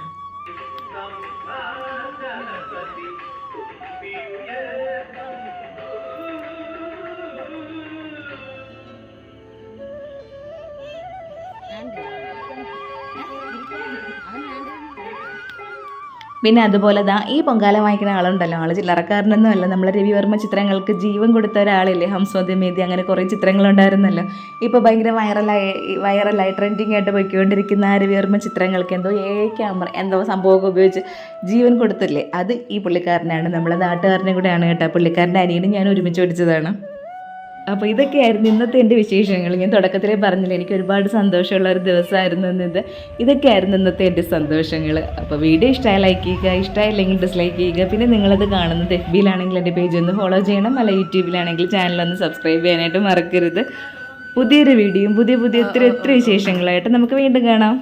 പിന്നെ അതുപോലെ ഈ പൊങ്കാല വാങ്ങിക്കുന്ന ആളുണ്ടല്ലോ, ആൾ ചില്ലറക്കാരനൊന്നും അല്ല, നമ്മളെ രവിവർമ്മ ചിത്രങ്ങൾക്ക് ജീവൻ കൊടുത്ത ഒരാളില്ലേ, ഹംസോദ്യമേതി, അങ്ങനെ കുറേ ചിത്രങ്ങളുണ്ടായിരുന്നല്ലോ. ഇപ്പോൾ ഭയങ്കര വൈറലായി ട്രെൻഡിങ് ആയിട്ട് പോയിക്കൊണ്ടിരിക്കുന്ന ആ രവിവർമ്മ ചിത്രങ്ങൾക്ക് എന്തോ ക്യാമറ എന്തോ സംഭവമൊക്കെ ഉപയോഗിച്ച് ജീവൻ കൊടുത്തില്ലേ, അത് ഈ പുള്ളിക്കാരനാണ്, നമ്മളെ നാട്ടുകാരനെ കൂടെയാണ് കേട്ടോ. പുള്ളിക്കാരൻ്റെ അനിയനും ഞാൻ ഒരുമിച്ച് പഠിച്ചതാണ്. അപ്പോൾ ഇതൊക്കെയായിരുന്നു ഇന്നത്തെ എൻ്റെ വിശേഷങ്ങൾ. ഞാൻ തുടക്കത്തിലേ പറഞ്ഞില്ല, എനിക്ക് ഒരുപാട് സന്തോഷമുള്ള ഒരു ദിവസമായിരുന്നു ഇന്നത്. ഇതൊക്കെയായിരുന്നു ഇന്നത്തെ എൻ്റെ സന്തോഷങ്ങൾ. അപ്പോൾ വീഡിയോ ഇഷ്ടമായി ലൈക്ക് ചെയ്യുക, ഇഷ്ടമായില്ലെങ്കിൽ ഡിസ്ലൈക്ക് ചെയ്യുക. പിന്നെ നിങ്ങളത് കാണുന്നത് FBയിലാണെങ്കിൽ എൻ്റെ പേജ് ഒന്ന് ഫോളോ ചെയ്യണം, അല്ല യൂട്യൂബിലാണെങ്കിൽ ചാനലൊന്ന് സബ്സ്ക്രൈബ് ചെയ്യാനായിട്ട് മറക്കരുത്. പുതിയൊരു വീഡിയോയും പുതിയ ഒത്തിരി വിശേഷങ്ങളായിട്ട് നമുക്ക് വീണ്ടും കാണാം.